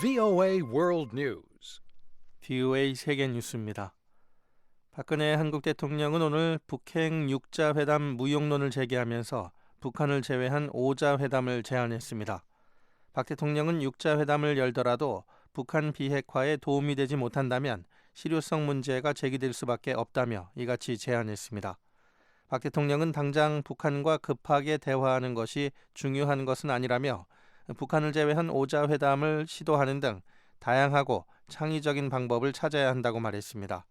VOA World News. VOA 세계 뉴스입니다. 박근혜 한국 대통령은 오늘 북핵 6자 회담 무용론을 제기하면서 북한을 제외한 5자 회담을 제안했습니다. 박 대통령은 6자 회담을 열더라도 북한 비핵화에 도움이 되지 못한다면 실효성 문제가 제기될 수밖에 없다며 이같이 제안했습니다. 박 대통령은 당장 북한과 급하게 대화하는 것이 중요한 것은 아니라며 북한을 제외한 5자 회담을 시도하는 등 다양하고 창의적인 방법을 찾아야 한다고 말했습니다.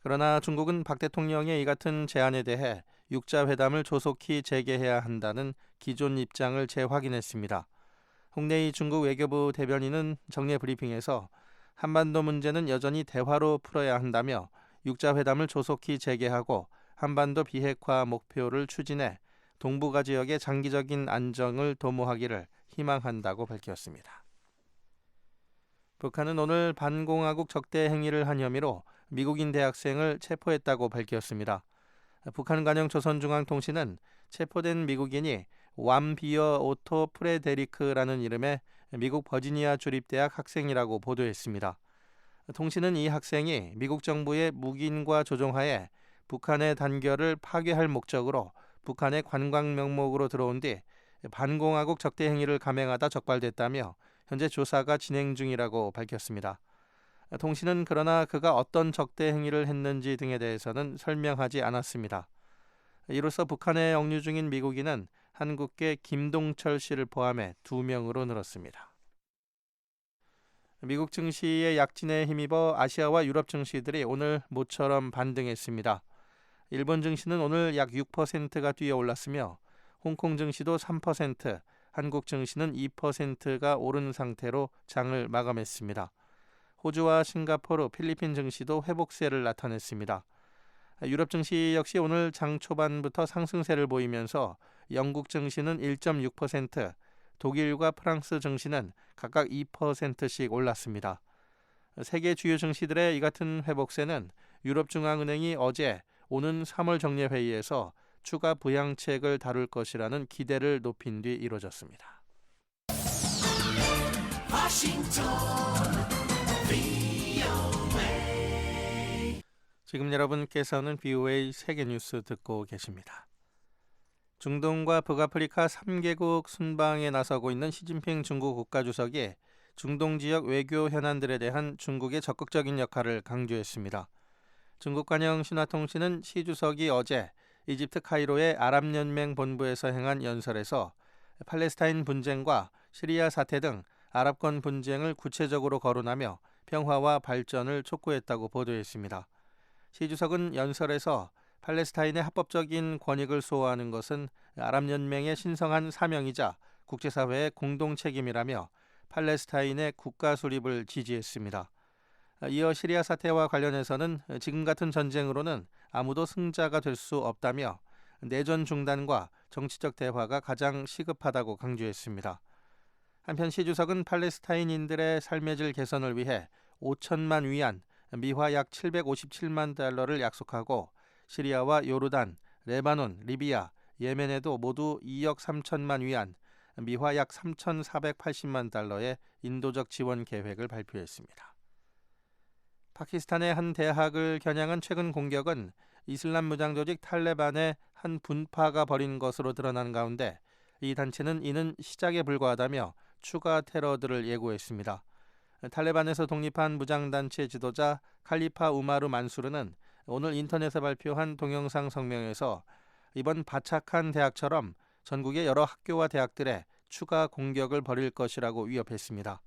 그러나 중국은 박 대통령의 이 같은 제안에 대해 6자 회담을 조속히 재개해야 한다는 기존 입장을 재확인했습니다. 홍내희 중국 외교부 대변인은 정례 브리핑에서 한반도 문제는 여전히 대화로 풀어야 한다며 6자 회담을 조속히 재개하고 한반도 비핵화 목표를 추진해 동북아 지역의 장기적인 안정을 도모하기를 희망한다고 밝혔습니다. 북한은 오늘 반공화국 적대 행위를 한 혐의로 미국인 대학생을 체포했다고 밝혔습니다. 북한 관영 조선중앙통신은 체포된 미국인이 왬비어 오토 프레데리크라는 이름의 미국 버지니아 주립대학 학생이라고 보도했습니다. 통신은 이 학생이 미국 정부의 묵인과 조종하에 북한의 단결을 파괴할 목적으로 북한의 관광 명목으로 들어온 뒤 반공화국 적대 행위를 감행하다 적발됐다며 현재 조사가 진행 중이라고 밝혔습니다. 통신은 그러나 그가 어떤 적대 행위를 했는지 등에 대해서는 설명하지 않았습니다. 이로써 북한에 억류 중인 미국인은 한국계 김동철 씨를 포함해 2명으로 늘었습니다. 미국 증시의 약진에 힘입어 아시아와 유럽 증시들이 오늘 모처럼 반등했습니다. 일본 증시는 오늘 약 6%가 뛰어 올랐으며 홍콩 증시도 3%, 한국 증시는 2%가 오른 상태로 장을 마감했습니다. 호주와 싱가포르, 필리핀 증시도 회복세를 나타냈습니다. 유럽 증시 역시 오늘 장 초반부터 상승세를 보이면서 영국 증시는 1.6%, 독일과 프랑스 증시는 각각 2%씩 올랐습니다. 세계 주요 증시들의 이 같은 회복세는 유럽중앙은행이 어제 오는 3월 정례회의에서 추가 부양책을 다룰 것이라는 기대를 높인 뒤 이루어졌습니다. 지금 여러분께서는 VOA 세계뉴스 듣고 계십니다. 중동과 북아프리카 3개국 순방에 나서고 있는 시진핑 중국 국가주석이 중동 지역 외교 현안들에 대한 중국의 적극적인 역할을 강조했습니다. 중국 관영 신화통신은 시 주석이 어제 이집트 카이로의 아랍연맹 본부에서 행한 연설에서 팔레스타인 분쟁과 시리아 사태 등 아랍권 분쟁을 구체적으로 거론하며 평화와 발전을 촉구했다고 보도했습니다. 시 주석은 연설에서 팔레스타인의 합법적인 권익을 수호하는 것은 아랍연맹의 신성한 사명이자 국제사회의 공동 책임이라며 팔레스타인의 국가 수립을 지지했습니다. 이어 시리아 사태와 관련해서는 지금 같은 전쟁으로는 아무도 승자가 될 수 없다며 내전 중단과 정치적 대화가 가장 시급하다고 강조했습니다. 한편 시 주석은 팔레스타인인들의 삶의 질 개선을 위해 5천만 위안, 미화 약 757만 달러를 약속하고 시리아와 요르단, 레바논, 리비아, 예멘에도 모두 2억 3천만 위안, 미화 약 3,480만 달러의 인도적 지원 계획을 발표했습니다. 파키스탄의 한 대학을 겨냥한 최근 공격은 이슬람 무장 조직 탈레반의 한 분파가 벌인 것으로 드러난 가운데 이 단체는 이는 시작에 불과하다며 추가 테러들을 예고했습니다. 탈레반에서 독립한 무장단체 지도자 칼리파 우마르 만수르는 오늘 인터넷에 발표한 동영상 성명에서 이번 바착한 대학처럼 전국의 여러 학교와 대학들에 추가 공격을 벌일 것이라고 위협했습니다.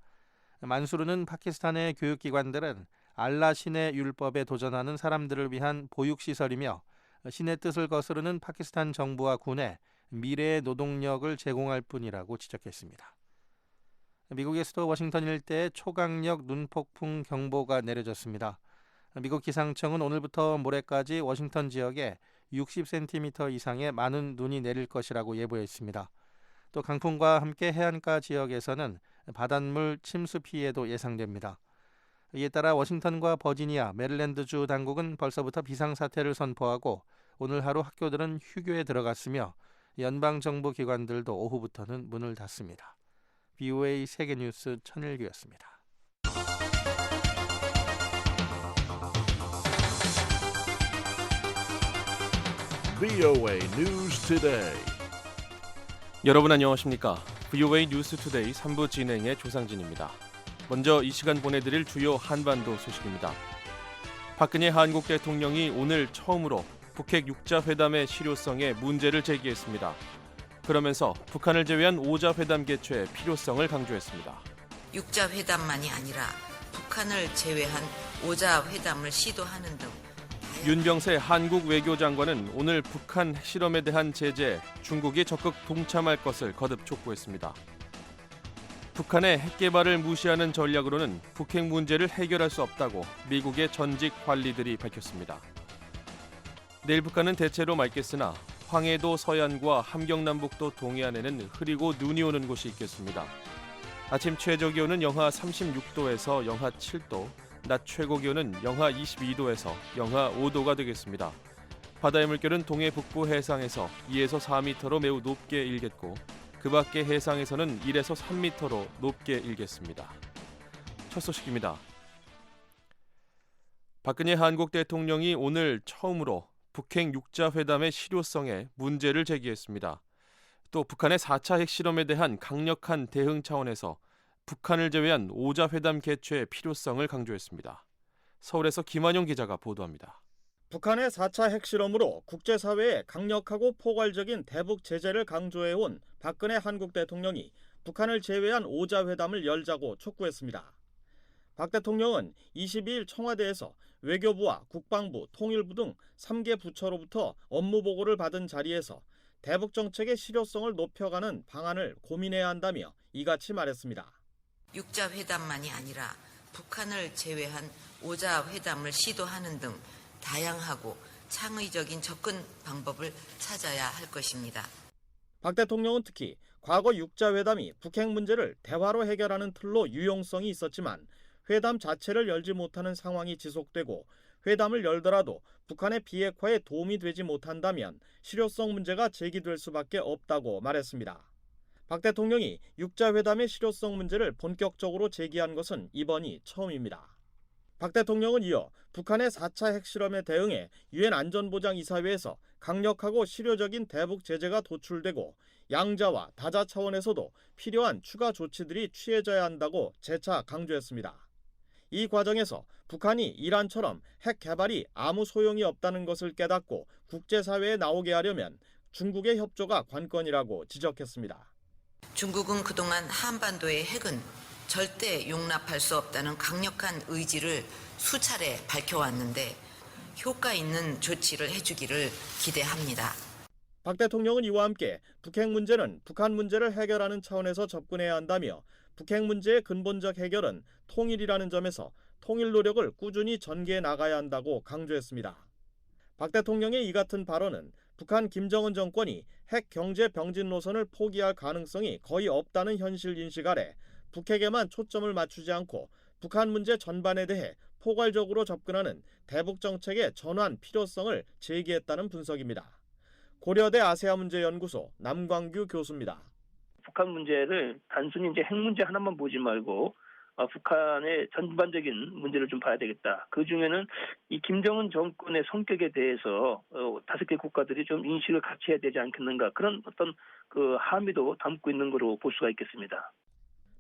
만수르는 파키스탄의 교육기관들은 알라 신의 율법에 도전하는 사람들을 위한 보육시설이며 신의 뜻을 거스르는 파키스탄 정부와 군에 미래의 노동력을 제공할 뿐이라고 지적했습니다. 미국의 수도 워싱턴 일대에 초강력 눈폭풍 경보가 내려졌습니다. 미국 기상청은 오늘부터 모레까지 워싱턴 지역에 60cm 이상의 많은 눈이 내릴 것이라고 예보했습니다. 또 강풍과 함께 해안가 지역에서는 바닷물 침수 피해도 예상됩니다. 이에 따라 워싱턴과 버지니아, 메릴랜드주 당국은 벌써부터 비상사태를 선포하고 오늘 하루 학교들은 휴교에 들어갔으며 연방정부 기관들도 오후부터는 문을 닫습니다. VOA 세계뉴스 천일규였습니다. VOA News Today. 여러분 안녕하십니까? VOA 뉴스 투데이 3부 진행의 조상진입니다. 먼저 이 시간 보내드릴 주요 한반도 소식입니다. 박근혜 한국 대통령이 오늘 처음으로 북핵 6자 회담의 실효성에 문제를 제기했습니다. 그러면서 북한을 제외한 5자 회담 개최의 필요성을 강조했습니다. 6자 회담만이 아니라 북한을 제외한 5자 회담을 시도하는 등 윤병세 한국 외교장관은 오늘 북한 핵실험에 대한 제재에 중국이 적극 동참할 것을 거듭 촉구했습니다. 북한의 핵개발을 무시하는 전략으로는 북핵 문제를 해결할 수 없다고 미국의 전직 관리들이 밝혔습니다. 내일 북한은 대체로 맑겠으나 황해도 서해안과 함경남북도 동해안에는 흐리고 눈이 오는 곳이 있겠습니다. 아침 최저기온은 영하 36도에서 영하 7도, 낮 최고기온은 영하 22도에서 영하 5도가 되겠습니다. 바다의 물결은 동해 북부 해상에서 2에서 4m로 매우 높게 일겠고 그 밖의 해상에서는 1에서 3m로 높게 일겠습니다. 첫 소식입니다. 박근혜 한국 대통령이 오늘 처음으로 북핵 6자 회담의 실효성에 문제를 제기했습니다. 또 북한의 4차 핵실험에 대한 강력한 대응 차원에서 북한을 제외한 5자 회담 개최의 필요성을 강조했습니다. 서울에서 김한용 기자가 보도합니다. 북한의 4차 핵실험으로 국제사회에 강력하고 포괄적인 대북 제재를 강조해온 박근혜 한국 대통령이 북한을 제외한 5자 회담을 열자고 촉구했습니다. 박 대통령은 22일 청와대에서 외교부와 국방부, 통일부 등 3개 부처로부터 업무 보고를 받은 자리에서 대북 정책의 실효성을 높여가는 방안을 고민해야 한다며 이같이 말했습니다. 6자 회담만이 아니라 북한을 제외한 5자 회담을 시도하는 등 다양하고 창의적인 접근 방법을 찾아야 할 것입니다. 박 대통령은 특히 과거 6자 회담이 북핵 문제를 대화로 해결하는 틀로 유용성이 있었지만 회담 자체를 열지 못하는 상황이 지속되고 회담을 열더라도 북한의 비핵화에 도움이 되지 못한다면 실효성 문제가 제기될 수밖에 없다고 말했습니다. 박 대통령이 6자 회담의 실효성 문제를 본격적으로 제기한 것은 이번이 처음입니다. 박 대통령은 이어 북한의 4차 핵실험에 대응해 유엔 안전보장이사회에서 강력하고 실효적인 대북 제재가 도출되고 양자와 다자 차원에서도 필요한 추가 조치들이 취해져야 한다고 재차 강조했습니다. 이 과정에서 북한이 이란처럼 핵 개발이 아무 소용이 없다는 것을 깨닫고 국제사회에 나오게 하려면 중국의 협조가 관건이라고 지적했습니다. 중국은 그동안 한반도의 핵은 절대 용납할 수 없다는 강력한 의지를 수차례 밝혀왔는데 효과 있는 조치를 해주기를 기대합니다. 박 대통령은 이와 함께 북핵 문제는 북한 문제를 해결하는 차원에서 접근해야 한다며 북핵 문제의 근본적 해결은 통일이라는 점에서 통일 노력을 꾸준히 전개해 나가야 한다고 강조했습니다. 박 대통령의 이 같은 발언은 북한 김정은 정권이 핵 경제 병진 노선을 포기할 가능성이 거의 없다는 현실 인식 아래 북핵에만 초점을 맞추지 않고 북한 문제 전반에 대해 포괄적으로 접근하는 대북 정책의 전환 필요성을 제기했다는 분석입니다. 고려대 아세아문제연구소 남광규 교수입니다. 북한 문제를 단순히 이제 핵 문제 하나만 보지 말고 북한의 전반적인 문제를 좀 봐야 되겠다. 그 중에는 이 김정은 정권의 성격에 대해서 5개 국가들이 좀 인식을 같이 해야 되지 않겠는가, 그런 어떤 그 함의도 담고 있는 거로 볼 수가 있겠습니다.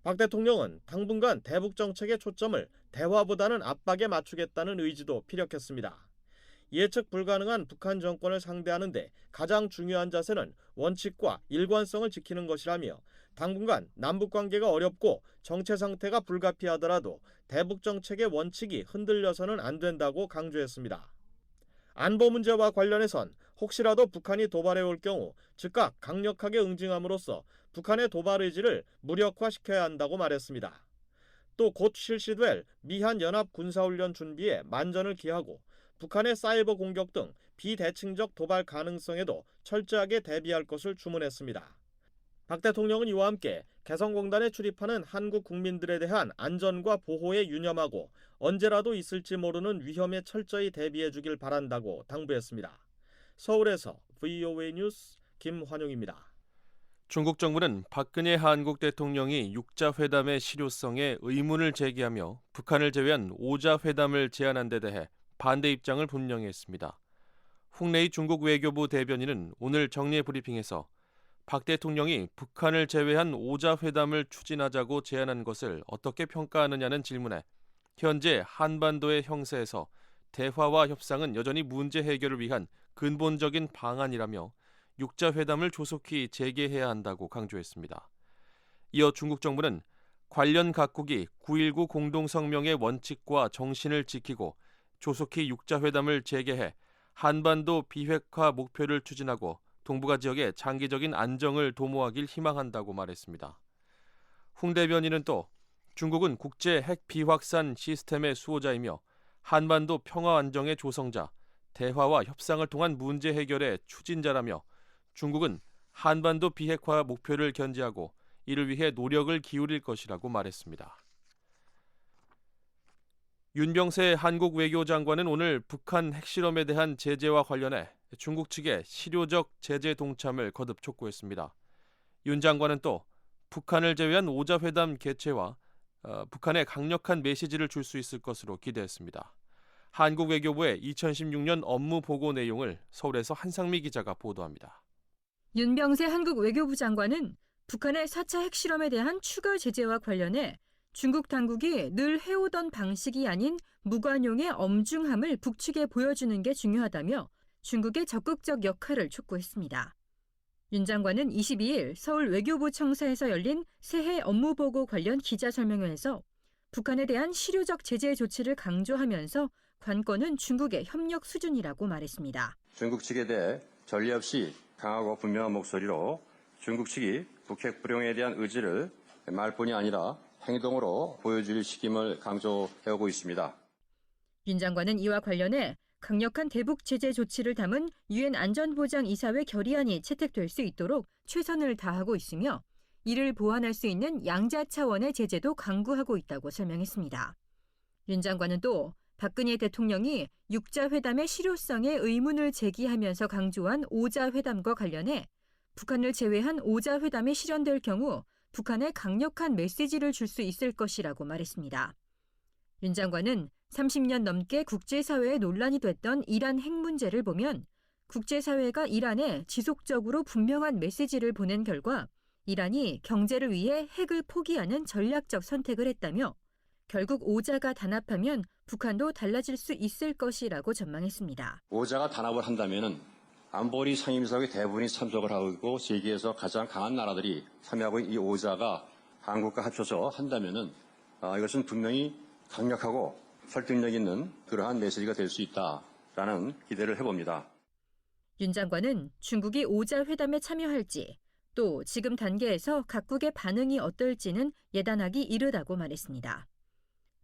박 대통령은 당분간 대북 정책의 초점을 대화보다는 압박에 맞추겠다는 의지도 피력했습니다. 예측 불가능한 북한 정권을 상대하는데 가장 중요한 자세는 원칙과 일관성을 지키는 것이라며 당분간 남북관계가 어렵고 정체 상태가 불가피하더라도 대북 정책의 원칙이 흔들려서는 안 된다고 강조했습니다. 안보 문제와 관련해선 혹시라도 북한이 도발해올 경우 즉각 강력하게 응징함으로써 북한의 도발 의지를 무력화시켜야 한다고 말했습니다. 또 곧 실시될 미한 연합 군사훈련 준비에 만전을 기하고 북한의 사이버 공격 등 비대칭적 도발 가능성에도 철저하게 대비할 것을 주문했습니다. 박 대통령은 이와 함께 개성공단에 출입하는 한국 국민들에 대한 안전과 보호에 유념하고 언제라도 있을지 모르는 위험에 철저히 대비해 주길 바란다고 당부했습니다. 서울에서 VOA 뉴스 김환용입니다. 중국 정부는 박근혜 한국 대통령이 육자회담의 실효성에 의문을 제기하며 북한을 제외한 오자회담을 제안한 데 대해 반대 입장을 분명히 했습니다. 홍레이 중국 외교부 대변인은 오늘 정례 브리핑에서 박 대통령이 북한을 제외한 오자회담을 추진하자고 제안한 것을 어떻게 평가하느냐는 질문에 현재 한반도의 형세에서 대화와 협상은 여전히 문제 해결을 위한 근본적인 방안이라며 육자회담을 조속히 재개해야 한다고 강조했습니다. 이어 중국 정부는 관련 각국이 9.19 공동성명의 원칙과 정신을 지키고 조속히 육자회담을 재개해 한반도 비핵화 목표를 추진하고 동북아 지역의 장기적인 안정을 도모하길 희망한다고 말했습니다. 홍 대변인은 또 중국은 국제 핵 비확산 시스템의 수호자이며 한반도 평화 안정의 조성자, 대화와 협상을 통한 문제 해결의 추진자라며 중국은 한반도 비핵화 목표를 견지하고 이를 위해 노력을 기울일 것이라고 말했습니다. 윤병세 한국 외교장관은 오늘 북한 핵실험에 대한 제재와 관련해 중국 측의 실효적 제재 동참을 거듭 촉구했습니다. 윤 장관은 또 북한을 제외한 오자회담 개최와 북한에 강력한 메시지를 줄 수 있을 것으로 기대했습니다. 한국 외교부의 2016년 업무 보고 내용을 서울에서 한상미 기자가 보도합니다. 윤병세 한국 외교부 장관은 북한의 4차 핵실험에 대한 추가 제재와 관련해 중국 당국이 늘 해오던 방식이 아닌 무관용의 엄중함을 북측에 보여주는 게 중요하다며 중국의 적극적 역할을 촉구했습니다. 윤 장관은 22일 서울 외교부 청사에서 열린 새해 업무보고 관련 기자설명회에서 북한에 대한 실효적 제재 조치를 강조하면서 관건은 중국의 협력 수준이라고 말했습니다. 중국 측에 대해 전례 없이 강하고 분명한 목소리로 중국 측이 북핵 불용에 대한 의지를 말뿐이 아니라 행동으로 보여줄 시김을 강조해오고 있습니다. 윤 장관은 이와 관련해 강력한 대북 제재 조치를 담은 유엔 안전보장이사회 결의안이 채택될 수 있도록 최선을 다하고 있으며 이를 보완할 수 있는 양자 차원의 제재도 강구하고 있다고 설명했습니다. 윤 장관은 또 박근혜 대통령이 육자회담의 실효성에 의문을 제기하면서 강조한 오자회담과 관련해 북한을 제외한 오자회담이 실현될 경우 북한에 강력한 메시지를 줄 수 있을 것이라고 말했습니다. 윤 장관은 30년 넘게 국제사회에 논란이 됐던 이란 핵 문제를 보면 국제사회가 이란에 지속적으로 분명한 메시지를 보낸 결과 이란이 경제를 위해 핵을 포기하는 전략적 선택을 했다며 결국 오자가 단합하면 북한도 달라질 수 있을 것이라고 전망했습니다. 오자가 단합을 한다면 안보리 상임위석의 대부분이 참석을 하고 있고 세계에서 가장 강한 나라들이 참여하고 있는 이 오자가 한국과 합쳐서 한다면 이것은 분명히 강력하고 설득력 있는 그러한 메시지가 될 수 있다라는 기대를 해봅니다. 윤 장관은 중국이 오자 회담에 참여할지 또 지금 단계에서 각국의 반응이 어떨지는 예단하기 이르다고 말했습니다.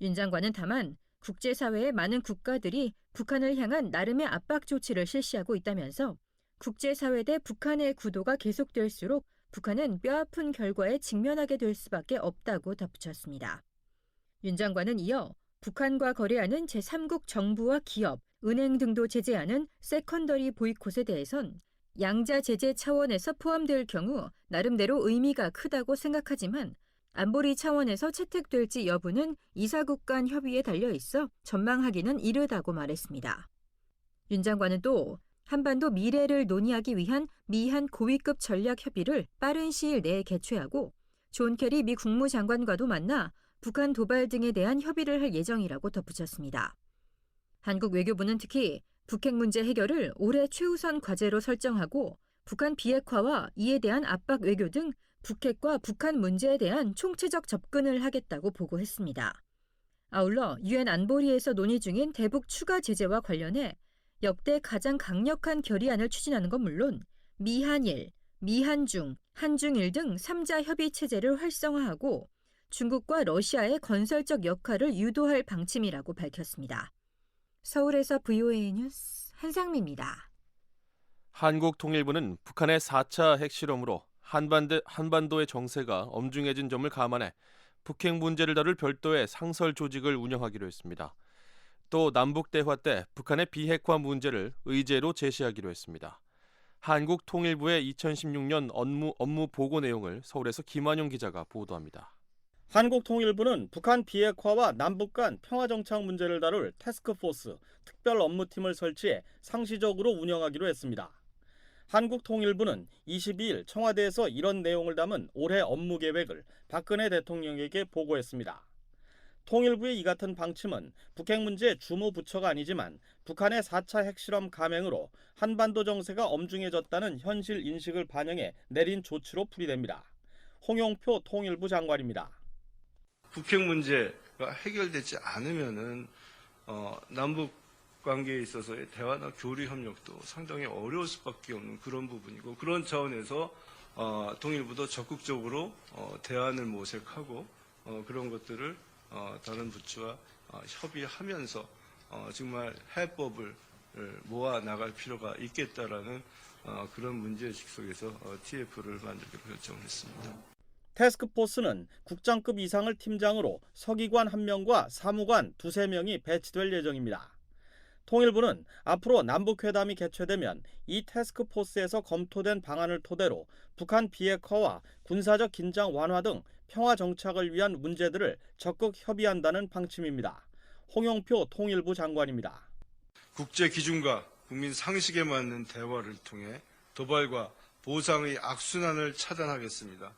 윤 장관은 다만 국제사회의 많은 국가들이 북한을 향한 나름의 압박 조치를 실시하고 있다면서 국제사회 대 북한의 구도가 계속될수록 북한은 뼈아픈 결과에 직면하게 될 수밖에 없다고 덧붙였습니다. 윤 장관은 이어 북한과 거래하는 제3국 정부와 기업, 은행 등도 제재하는 세컨더리 보이콧에 대해선 양자 제재 차원에서 포함될 경우 나름대로 의미가 크다고 생각하지만 안보리 차원에서 채택될지 여부는 이사국 간 협의에 달려 있어 전망하기는 이르다고 말했습니다. 윤 장관은 또 한반도 미래를 논의하기 위한 미한 고위급 전략 협의를 빠른 시일 내에 개최하고 존 케리 미 국무장관과도 만나 북한 도발 등에 대한 협의를 할 예정이라고 덧붙였습니다. 한국 외교부는 특히 북핵 문제 해결을 올해 최우선 과제로 설정하고 북한 비핵화와 이에 대한 압박 외교 등 북핵과 북한 문제에 대한 총체적 접근을 하겠다고 보고했습니다. 아울러 유엔 안보리에서 논의 중인 대북 추가 제재와 관련해 역대 가장 강력한 결의안을 추진하는 건 물론 미한일, 미한중, 한중일 등 3자 협의 체제를 활성화하고 중국과 러시아의 건설적 역할을 유도할 방침이라고 밝혔습니다. 서울에서 VOA 뉴스 한상미입니다. 한국통일부는 북한의 4차 핵실험으로 한반도의 정세가 엄중해진 점을 감안해 북핵 문제를 다룰 별도의 상설 조직을 운영하기로 했습니다. 또 남북 대화 때 북한의 비핵화 문제를 의제로 제시하기로 했습니다. 한국통일부의 2016년 업무 보고 내용을 서울에서 김환용 기자가 보도합니다. 한국통일부는 북한 비핵화와 남북 간 평화정착 문제를 다룰 태스크포스 특별 업무팀을 설치해 상시적으로 운영하기로 했습니다. 한국통일부는 22일 청와대에서 이런 내용을 담은 올해 업무 계획을 박근혜 대통령에게 보고했습니다. 통일부의 이 같은 방침은 북핵 문제의 주무 부처가 아니지만 북한의 4차 핵실험 감행으로 한반도 정세가 엄중해졌다는 현실 인식을 반영해 내린 조치로 풀이됩니다. 홍영표 통일부 장관입니다. 북핵 문제가 해결되지 않으면은 남북 관계에 있어서의 대화나 교류 협력도 상당히 어려울 수밖에 없는 그런 부분이고, 그런 차원에서 통일부도 적극적으로 대안을 모색하고 그런 것들을 다른 부처와 협의하면서 정말 해법을 모아 나갈 필요가 있겠다라는 그런 문제의식 속에서 TF를 만들기로 결정했습니다. 태스크포스는 국장급 이상을 팀장으로 서기관 1명과 사무관 2~3명이 배치될 예정입니다. 통일부는 앞으로 남북회담이 개최되면 이 태스크포스에서 검토된 방안을 토대로 북한 비핵화와 군사적 긴장 완화 등 평화 정착을 위한 문제들을 적극 협의한다는 방침입니다. 홍영표 통일부 장관입니다. 국제 기준과 국민 상식에 맞는 대화를 통해 도발과 보상의 악순환을 차단하겠습니다.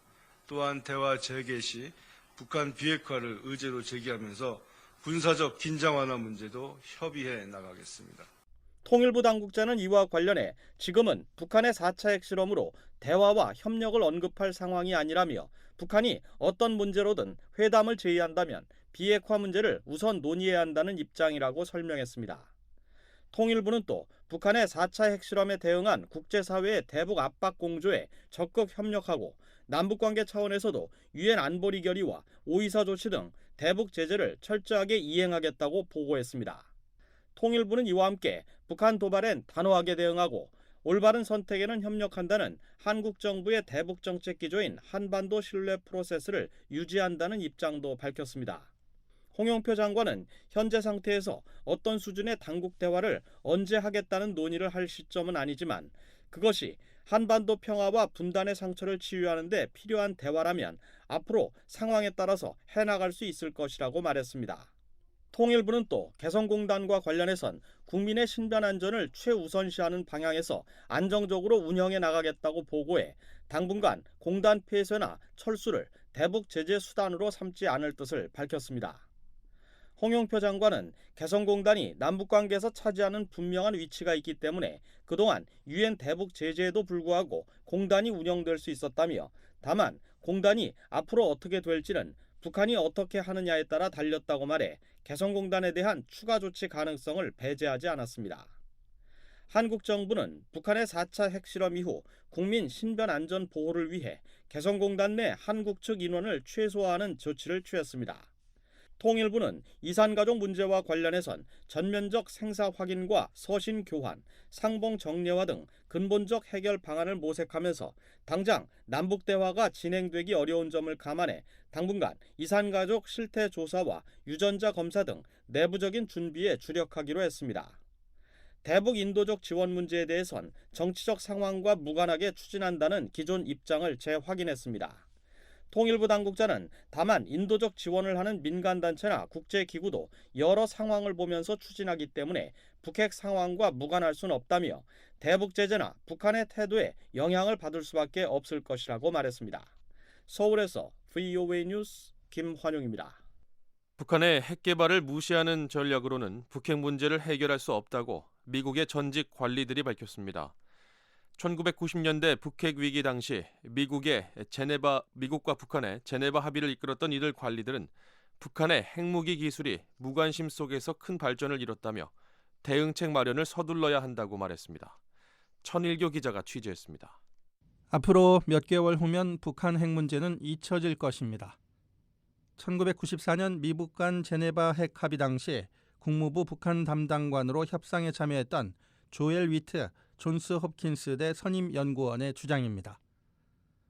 또한 대화 재개 시 북한 비핵화를 의제로 제기하면서 군사적 긴장 완화 문제도 협의해 나가겠습니다. 통일부 당국자는 이와 관련해 지금은 북한의 4차 핵실험으로 대화와 협력을 언급할 상황이 아니라며 북한이 어떤 문제로든 회담을 제의한다면 비핵화 문제를 우선 논의해야 한다는 입장이라고 설명했습니다. 통일부는 또 북한의 4차 핵실험에 대응한 국제사회의 대북 압박 공조에 적극 협력하고 남북관계 차원에서도 유엔 안보리 결의와 오이사 조치 등 대북 제재를 철저하게 이행하겠다고 보고했습니다. 통일부는 이와 함께 북한 도발엔 단호하게 대응하고 올바른 선택에는 협력한다는 한국 정부의 대북 정책 기조인 한반도 신뢰 프로세스를 유지한다는 입장도 밝혔습니다. 홍영표 장관은 현재 상태에서 어떤 수준의 당국 대화를 언제 하겠다는 논의를 할 시점은 아니지만 그것이 한반도 평화와 분단의 상처를 치유하는 데 필요한 대화라면 앞으로 상황에 따라서 해나갈 수 있을 것이라고 말했습니다. 통일부는 또 개성공단과 관련해선 국민의 신변 안전을 최우선시하는 방향에서 안정적으로 운영해 나가겠다고 보고해 당분간 공단 폐쇄나 철수를 대북 제재 수단으로 삼지 않을 뜻을 밝혔습니다. 홍영표 장관은 개성공단이 남북관계에서 차지하는 분명한 위치가 있기 때문에 그동안 유엔 대북 제재에도 불구하고 공단이 운영될 수 있었다며 다만 공단이 앞으로 어떻게 될지는 북한이 어떻게 하느냐에 따라 달렸다고 말해 개성공단에 대한 추가 조치 가능성을 배제하지 않았습니다. 한국 정부는 북한의 4차 핵실험 이후 국민 신변 안전 보호를 위해 개성공단 내 한국 측 인원을 최소화하는 조치를 취했습니다. 통일부는 이산가족 문제와 관련해선 전면적 생사 확인과 서신 교환, 상봉 정례화 등 근본적 해결 방안을 모색하면서 당장 남북 대화가 진행되기 어려운 점을 감안해 당분간 이산가족 실태 조사와 유전자 검사 등 내부적인 준비에 주력하기로 했습니다. 대북 인도적 지원 문제에 대해선 정치적 상황과 무관하게 추진한다는 기존 입장을 재확인했습니다. 통일부 당국자는 다만 인도적 지원을 하는 민간단체나 국제기구도 여러 상황을 보면서 추진하기 때문에 북핵 상황과 무관할 수는 없다며 대북 제재나 북한의 태도에 영향을 받을 수밖에 없을 것이라고 말했습니다. 서울에서 VOA 뉴스 김환용입니다. 북한의 핵 개발을 무시하는 전략으로는 북핵 문제를 해결할 수 없다고 미국의 전직 관리들이 밝혔습니다. 1990년대 북핵 위기 당시 미국과 북한의 제네바 합의를 이끌었던 이들 관리들은 북한의 핵무기 기술이 무관심 속에서 큰 발전을 이뤘다며 대응책 마련을 서둘러야 한다고 말했습니다. 천일교 기자가 취재했습니다. 앞으로 몇 개월 후면 북한 핵 문제는 잊혀질 것입니다. 1994년 미북 간 제네바 핵 합의 당시 국무부 북한 담당관으로 협상에 참여했던 조엘 위트 존스 홉킨스대 선임연구원의 주장입니다.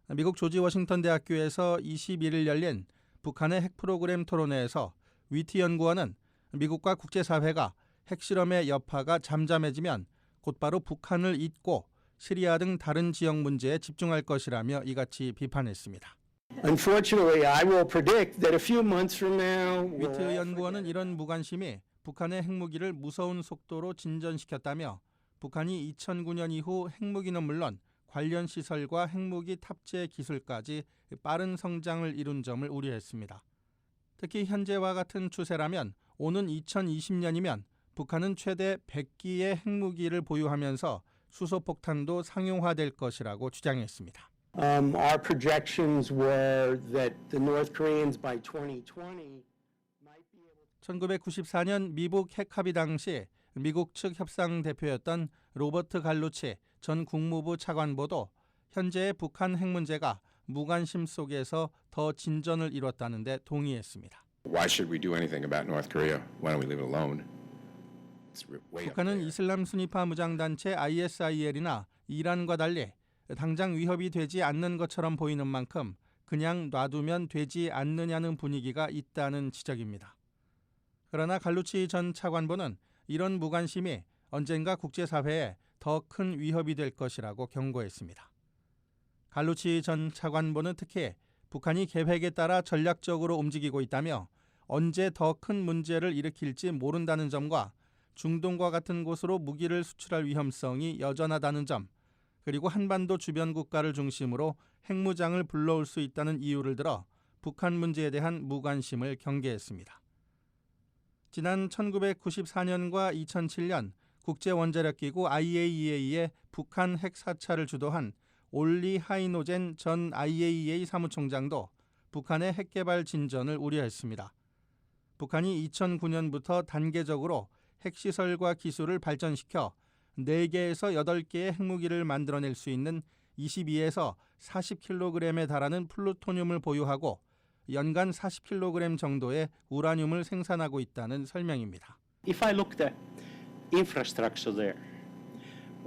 미국 조지 워싱턴 대학교에서 21일 열린 북한의 핵 프로그램 토론회에서 위트 연구원은 미국과 국제사회가 핵실험의 여파가 잠잠해지면 곧바로 북한을 잊고 시리아 등 다른 지역 문제에 집중할 것이라며 이같이 비판했습니다. Unfortunately, I will predict that a few months from now, 위트 연구원은 이런 무관심이 북한의 핵무기를 무서운 속도로 진전시켰다며 북한이 2009년 이후 핵무기는 물론 관련 시설과 핵무기 탑재 기술까지 빠른 성장을 이룬 점을 우려했습니다. 특히 현재와 같은 추세라면 오는 2020년이면 북한은 최대 100기의 핵무기를 보유하면서 수소폭탄도 상용화될 것이라고 주장했습니다. Our projections were that the North Koreans by 2020 might be able to 1994년 미북 핵합의 당시 미국 측 협상 대표였던 로버트 갈루치 전 국무부 차관보도 현재의 북한 핵 문제가 무관심 속에서 더 진전을 이뤘다는 데 동의했습니다. Why should we do anything about North Korea? Why don't we leave it alone? It's way up 북한은 there. 이슬람 순위파 무장단체 ISIL이나 이란과 달리 당장 위협이 되지 않는 것처럼 보이는 만큼 그냥 놔두면 되지 않느냐는 분위기가 있다는 지적입니다. 그러나 갈루치 전 차관보는 이런 무관심이 언젠가 국제사회에 더 큰 위협이 될 것이라고 경고했습니다. 갈루치 전 차관보는 특히 북한이 계획에 따라 전략적으로 움직이고 있다며 언제 더 큰 문제를 일으킬지 모른다는 점과 중동과 같은 곳으로 무기를 수출할 위험성이 여전하다는 점, 그리고 한반도 주변 국가를 중심으로 핵무장을 불러올 수 있다는 이유를 들어 북한 문제에 대한 무관심을 경계했습니다. 지난 1994년과 2007년 국제원자력기구 IAEA의 북한 핵 사찰을 주도한 올리 하이노젠 전 IAEA 사무총장도 북한의 핵 개발 진전을 우려했습니다. 북한이 2009년부터 단계적으로 핵시설과 기술을 발전시켜 4개에서 8개의 핵무기를 만들어낼 수 있는 22에서 40kg에 달하는 플루토늄을 보유하고 연간 40kg 정도의 우라늄을 생산하고 있다는 설명입니다. If I looked at infrastructure there,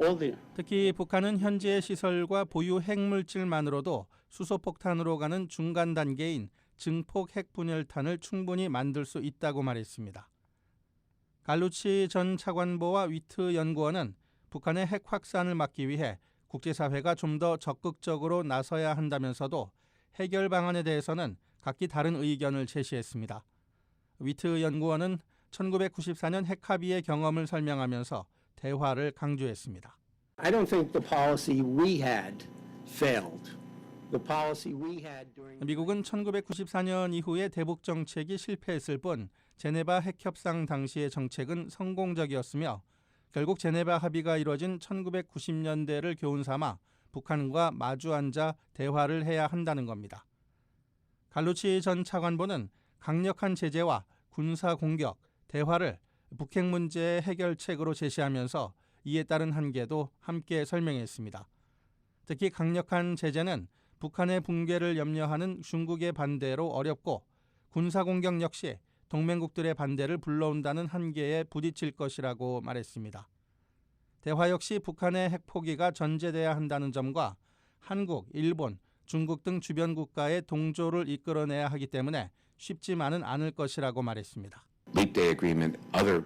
all the 특히 북한은 현재의 시설과 보유 핵물질만으로도 수소폭탄으로 가는 중간 단계인 증폭 핵분열탄을 충분히 만들 수 있다고 말했습니다. 갈루치 전 차관보와 위트 연구원은 북한의 핵 확산을 막기 위해 국제사회가 좀 더 적극적으로 나서야 한다면서도 해결 방안에 대해서는 각기 다른 의견을 제시했습니다. 위트 연구원은 1994년 핵합의의 경험을 설명하면서 대화를 강조했습니다. I don't think the policy we had failed. The policy we had during 미국은 1994년 이후에 대북 정책이 실패했을 뿐 제네바 핵협상 당시의 정책은 성공적이었으며 결국 제네바 합의가 이뤄진 1990년대를 교훈 삼아 북한과 마주 앉아 대화를 해야 한다는 겁니다. 갈루치 전 차관보는 강력한 제재와 군사 공격, 대화를 북핵 문제의 해결책으로 제시하면서 이에 따른 한계도 함께 설명했습니다. 특히 강력한 제재는 북한의 붕괴를 염려하는 중국의 반대로 어렵고 군사 공격 역시 동맹국들의 반대를 불러온다는 한계에 부딪힐 것이라고 말했습니다. 대화 역시 북한의 핵 포기가 전제돼야 한다는 점과 한국, 일본, 중국 등 주변 국가의 동조를 이끌어내야 하기 때문에 쉽지만은 않을 것이라고 말했습니다. Leap Day Agreement, other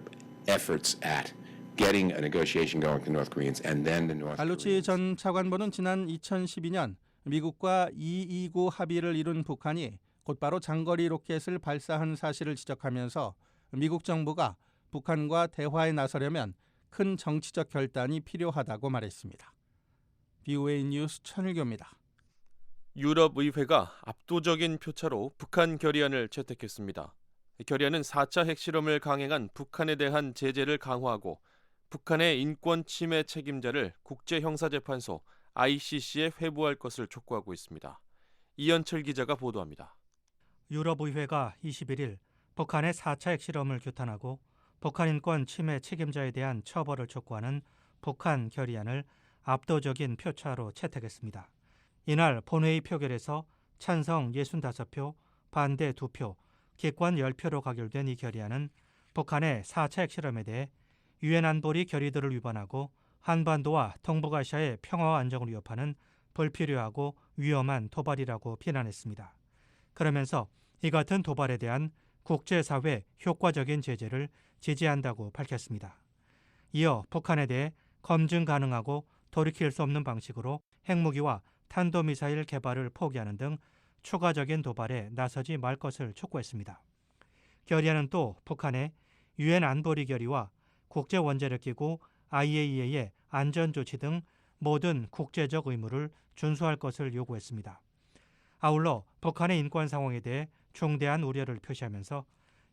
efforts at getting a negotiation going with the North Koreans, and then the North 갈루치 Koreans. 전 차관보는 지난 2012년 미국과 229 합의를 이룬 북한이 곧바로 장거리 로켓을 발사한 사실을 지적하면서 미국 정부가 북한과 대화에 나서려면 큰 정치적 결단이 필요하다고 말했습니다. BOA 뉴스 천일교입니다. 유럽의회가 압도적인 표차로 북한 결의안을 채택했습니다. 결의안은 4차 핵실험을 강행한 북한에 대한 제재를 강화하고 북한의 인권 침해 책임자를 국제형사재판소 ICC에 회부할 것을 촉구하고 있습니다. 이현철 기자가 보도합니다. 유럽의회가 21일 북한의 4차 핵실험을 규탄하고 북한 인권 침해 책임자에 대한 처벌을 촉구하는 북한 결의안을 압도적인 표차로 채택했습니다. 이날 본회의 표결에서 찬성 65표, 반대 2표, 기권 10표로 가결된 이 결의안은 북한의 4차 핵실험에 대해 유엔 안보리 결의들을 위반하고 한반도와 동북아시아의 평화와 안정을 위협하는 불필요하고 위험한 도발이라고 비난했습니다. 그러면서 이 같은 도발에 대한 국제사회 효과적인 제재를 지지한다고 밝혔습니다. 이어 북한에 대해 검증 가능하고 돌이킬 수 없는 방식으로 핵무기와 탄도미사일 개발을 포기하는 등 추가적인 도발에 나서지 말 것을 촉구했습니다. 결의안은 또 북한의 유엔 안보리 결의와 국제원자력기구 IAEA의 안전조치 등 모든 국제적 의무를 준수할 것을 요구했습니다. 아울러 북한의 인권 상황에 대해 중대한 우려를 표시하면서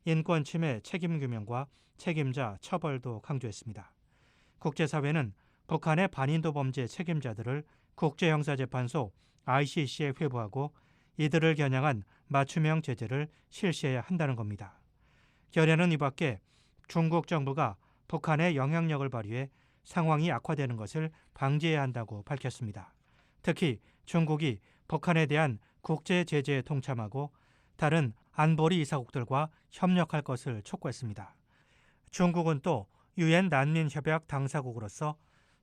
인권 침해 책임 규명과 책임자 처벌도 강조했습니다. 국제사회는 북한의 반인도 범죄 책임자들을 국제형사재판소 ICC에 회부하고 이들을 겨냥한 맞춤형 제재를 실시해야 한다는 겁니다. 결의안은 이 밖에 중국 정부가 북한의 영향력을 발휘해 상황이 악화되는 것을 방지해야 한다고 밝혔습니다. 특히 중국이 북한에 대한 국제 제재에 동참하고 다른 안보리 이사국들과 협력할 것을 촉구했습니다. 중국은 또 유엔 난민협약 당사국으로서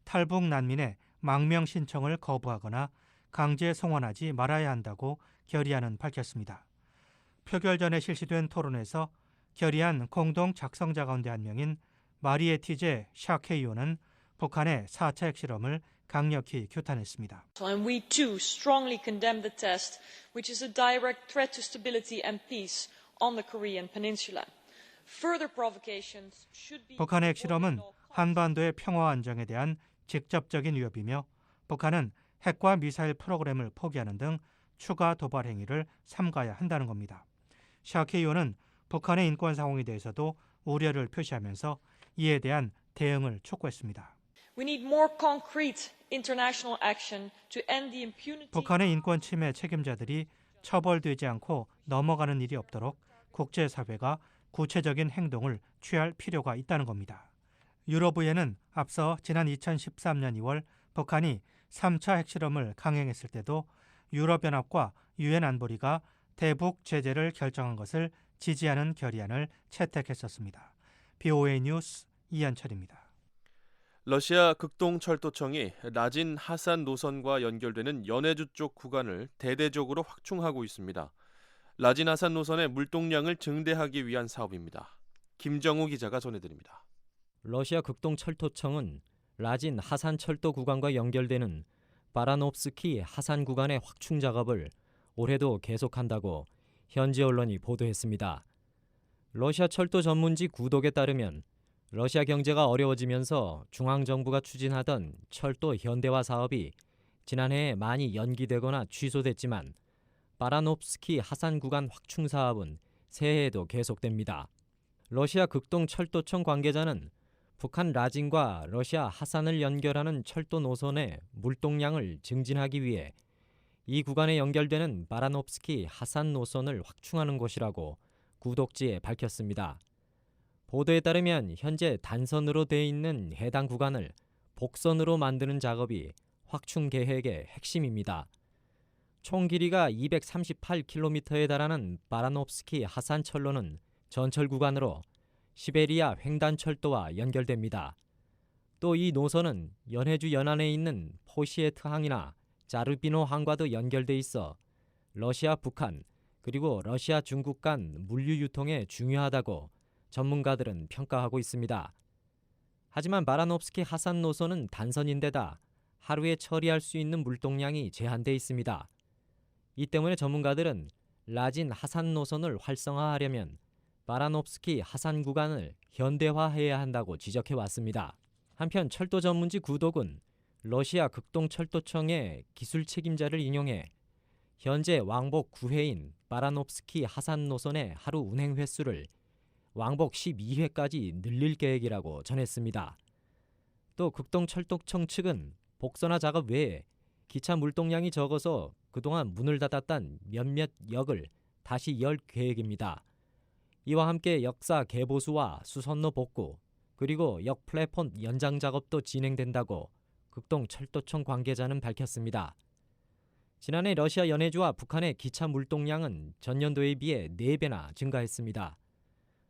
탈북 난민의 망명 신청을 거부하거나 강제 송환하지 말아야 한다고 결의안은 밝혔습니다. 표결 전에 실시된 토론에서 결의안 공동 작성자 가운데 한 명인 마리에티제 샤케이오는 북한의 4차 핵실험을 강력히 규탄했습니다. And we too strongly condemn the test, which is a direct threat to stability and peace on the Korean peninsula. Further provocations should be 북한의 핵실험은 한반도의 평화 안정에 대한 직접적인 위협이며 북한은 핵과 미사일 프로그램을 포기하는 등 추가 도발 행위를 삼가야 한다는 겁니다. 샤케이오는 북한의 인권 상황에 대해서도 우려를 표시하면서 이에 대한 대응을 촉구했습니다. We need more concrete international action to end the impunity. 북한의 인권 침해 책임자들이 처벌되지 않고 넘어가는 일이 없도록 국제사회가 구체적인 행동을 취할 필요가 있다는 겁니다. 유럽의회는 앞서 지난 2013년 2월 북한이 3차 핵실험을 강행했을 때도 유럽연합과 유엔 안보리가 대북 제재를 결정한 것을 지지하는 결의안을 채택했었습니다. BOA 뉴스 이한철입니다. 러시아 극동철도청이 라진 하산 노선과 연결되는 연해주 쪽 구간을 대대적으로 확충하고 있습니다. 라진 하산 노선의 물동량을 증대하기 위한 사업입니다. 김정우 기자가 전해드립니다. 러시아 극동철도청은 라진 하산 철도 구간과 연결되는 바라노프스키 하산 구간의 확충 작업을 올해도 계속한다고 현지 언론이 보도했습니다. 러시아 철도 전문지 구독에 따르면 러시아 경제가 어려워지면서 중앙정부가 추진하던 철도 현대화 사업이 지난해에 많이 연기되거나 취소됐지만 바라노프스키 하산 구간 확충 사업은 새해에도 계속됩니다. 러시아 극동철도청 관계자는 북한 라진과 러시아 하산을 연결하는 철도 노선의 물동량을 증진하기 위해 이 구간에 연결되는 바라노프스키 하산 노선을 확충하는 것이라고 구독지에 밝혔습니다. 보도에 따르면 현재 단선으로 돼 있는 해당 구간을 복선으로 만드는 작업이 확충 계획의 핵심입니다. 총 길이가 238km에 달하는 바라노프스키 하산 철로는 전철 구간으로 시베리아 횡단철도와 연결됩니다. 또 이 노선은 연해주 연안에 있는 포시에트 항이나 자르비노 항과도 연결돼 있어 러시아, 북한, 그리고 러시아, 중국 간 물류 유통에 중요하다고 전문가들은 평가하고 있습니다. 하지만 바라노프스키 하산 노선은 단선인데다 하루에 처리할 수 있는 물동량이 제한돼 있습니다. 이 때문에 전문가들은 라진 하산 노선을 활성화하려면 바라노프스키 하산 구간을 현대화해야 한다고 지적해 왔습니다. 한편 철도 전문지 구독은 러시아 극동철도청의 기술 책임자를 인용해 현재 왕복 9회인 바라노프스키 하산 노선의 하루 운행 횟수를 왕복 12회까지 늘릴 계획이라고 전했습니다. 또 극동철도청 측은 복선화 작업 외에 기차 물동량이 적어서 그동안 문을 닫았던 몇몇 역을 다시 열 계획입니다. 이와 함께 역사 개보수와 수선로 복구, 그리고 역 플랫폼 연장 작업도 진행된다고 극동철도청 관계자는 밝혔습니다. 지난해 러시아 연해주와 북한의 기차 물동량은 전년도에 비해 4배나 증가했습니다.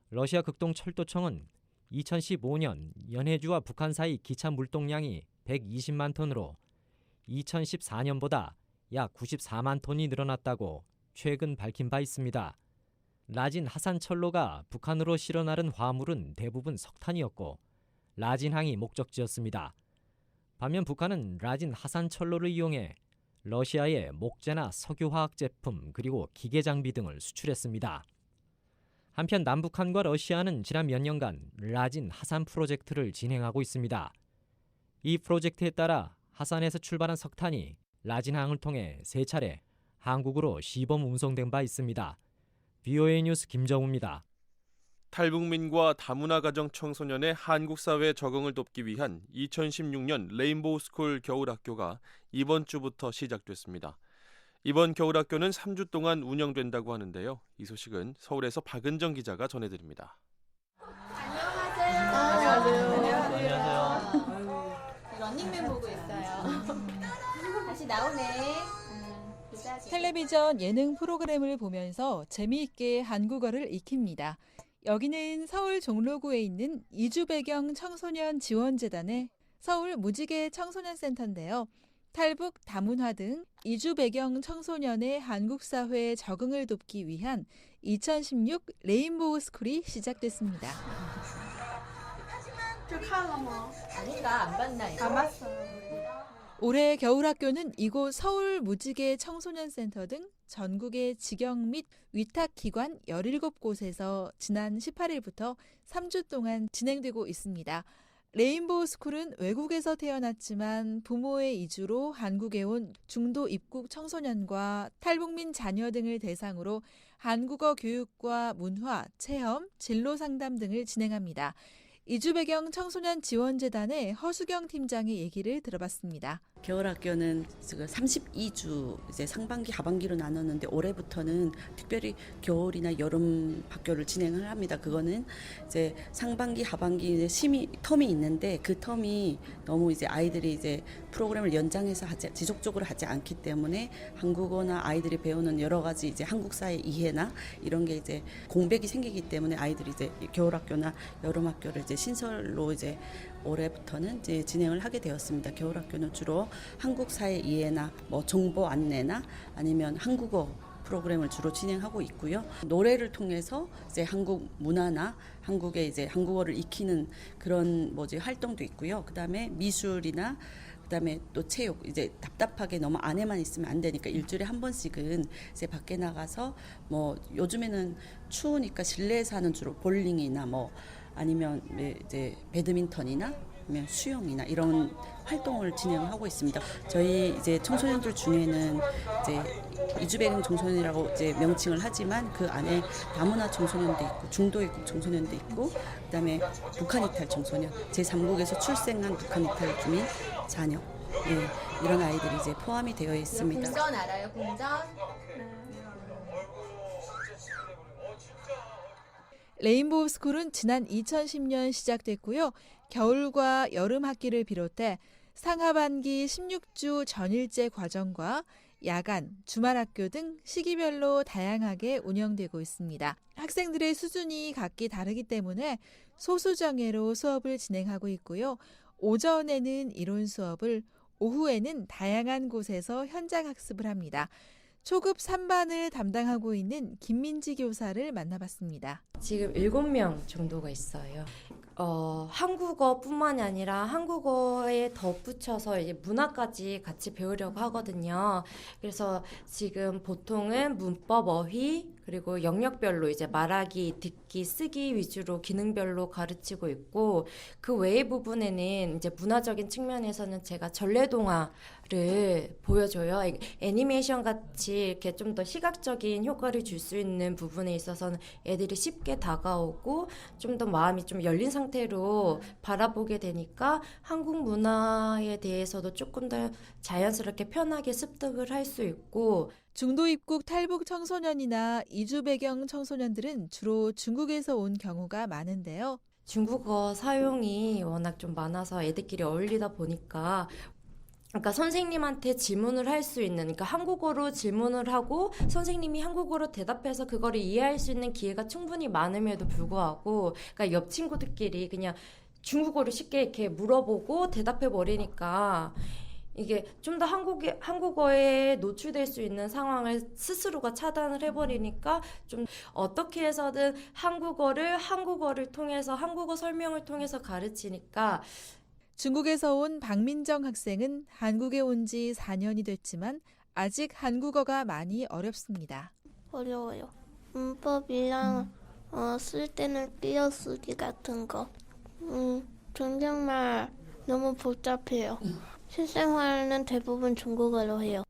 러시아 극동철도청은 2015년 연해주와 북한 사이 기차 물동량이 120만 톤으로 2014년보다 약 94만 톤이 늘어났다고 최근 밝힌 바 있습니다. 라진 하산철로가 북한으로 실어 나른 화물은 대부분 석탄이었고 라진항이 목적지였습니다. 반면 북한은 라진 하산 철로를 이용해 러시아에 목재나 석유화학 제품 그리고 기계 장비 등을 수출했습니다. 한편 남북한과 러시아는 지난 몇 년간 라진 하산 프로젝트를 진행하고 있습니다. 이 프로젝트에 따라 하산에서 출발한 석탄이 라진항을 통해 3차례 한국으로 시범 운송된 바 있습니다. VOA 뉴스 김정우입니다. 탈북민과 다문화 가정 청소년의 한국 사회 적응을 돕기 위한 2016년 레인보우 스쿨 겨울학교가 이번 주부터 시작됐습니다. 이번 겨울학교는 3주 동안 운영된다고 하는데요. 이 소식은 서울에서 박은정 기자가 전해드립니다. 안녕하세요. 런닝맨 보고 있어요. 다시 나오네. 텔레비전 예능 프로그램을 보면서 재미있게 한국어를 익힙니다. 여기는 서울 종로구에 있는 이주배경 청소년 지원재단의 서울 무지개 청소년 센터인데요. 탈북, 다문화 등 이주배경 청소년의 한국 사회에 적응을 돕기 위한 2016 레인보우 스쿨이 시작됐습니다. 아닌가 안 봤나 이거? 안 봤어. 올해 겨울학교는 이곳 서울 무지개 청소년 센터 등 전국의 직영 및 위탁기관 17곳에서 지난 18일부터 3주 동안 진행되고 있습니다. 레인보우 스쿨은 외국에서 태어났지만 부모의 이주로 한국에 온 중도 입국 청소년과 탈북민 자녀 등을 대상으로 한국어 교육과 문화, 체험, 진로 상담 등을 진행합니다. 이주배경 청소년 지원재단의 허수경 팀장의 얘기를 들어봤습니다. 겨울학교는 32주 이제 상반기, 하반기로 나눴는데 올해부터는 특별히 겨울이나 여름 학교를 진행을 합니다. 그거는 이제 상반기, 하반기 이제 텀이 있는데 그 텀이 너무 이제 아이들이 이제 프로그램을 연장해서 지속적으로 하지 않기 때문에 한국어나 아이들이 배우는 여러 가지 이제 한국사의 이해나 이런 게 이제 공백이 생기기 때문에 아이들이 이제 겨울학교나 여름학교를 이제 신설로 이제 올해부터는 이제 진행을 하게 되었습니다. 겨울학교는 주로 한국 사회 이해나 뭐 정보 안내나 아니면 한국어 프로그램을 주로 진행하고 있고요. 노래를 통해서 이제 한국 문화나 한국의 이제 한국어를 익히는 그런 활동도 있고요. 그다음에 미술이나 그다음에 또 체육, 이제 답답하게 너무 안에만 있으면 안 되니까 일주일에 한 번씩은 이제 밖에 나가서 뭐 요즘에는 추우니까 실내에서 하는 주로 볼링이나 뭐 아니면 이제 배드민턴이나 아니면 수영이나 이런 활동을 진행하고 있습니다. 저희 이제 청소년들 중에는 이제 이주배경 청소년이라고 이제 명칭을 하지만 그 안에 다문화 청소년도 있고 중도 입국 청소년도 있고 그다음에 북한 이탈 청소년, 제3국에서 출생한 북한 이탈 주민 자녀, 이런 아이들이 이제 포함이 되어 있습니다. 궁전 알아요? 궁전? 레인보우 스쿨은 지난 2010년 시작됐고요. 겨울과 여름 학기를 비롯해 상하반기 16주 전일제 과정과 야간, 주말 학교 등 시기별로 다양하게 운영되고 있습니다. 학생들의 수준이 각기 다르기 때문에 소수정예로 수업을 진행하고 있고요. 오전에는 이론 수업을, 오후에는 다양한 곳에서 현장 학습을 합니다. 초급 3반을 담당하고 있는 김민지 교사를 만나봤습니다. 지금 7명 정도가 있어요. 한국어뿐만이 아니라 한국어에 덧붙여서 이제 문화까지 같이 배우려고 하거든요. 그래서 지금 보통은 문법, 어휘, 그리고 영역별로 이제 말하기, 듣기, 쓰기 위주로 기능별로 가르치고 있고 그 외의 부분에는 이제 문화적인 측면에서는 제가 전래동화를 보여줘요. 애니메이션 같이 이렇게 좀 더 시각적인 효과를 줄 수 있는 부분에 있어서는 애들이 쉽게 다가오고 좀 더 마음이 좀 열린 상태로 바라보게 되니까 한국 문화에 대해서도 조금 더 자연스럽게 편하게 습득을 할 수 있고 중도 입국 탈북 청소년이나 이주 배경 청소년들은 주로 중국에서 온 경우가 많은데요. 중국어 사용이 워낙 좀 많아서 애들끼리 어울리다 보니까 그러니까 선생님한테 질문을 할 수 있는, 그러니까 한국어로 질문을 하고 선생님이 한국어로 대답해서 그거를 이해할 수 있는 기회가 충분히 많음에도 불구하고 그러니까 옆 친구들끼리 그냥 중국어를 쉽게 이렇게 물어보고 대답해 버리니까 이게 좀 더 한국어에 노출될 수 있는 상황을 스스로가 차단을 해버리니까 좀 어떻게 해서든 한국어를 통해서 한국어 설명을 통해서 가르치니까 중국에서 온 박민정 학생은 한국에 온 지 4년이 됐지만 아직 한국어가 많이 어렵습니다. 어려워요. 문법이랑 쓸 때는 띄어쓰기 같은 거. 존댓말 너무 복잡해요. 실생활은 대부분 중국어로 해요.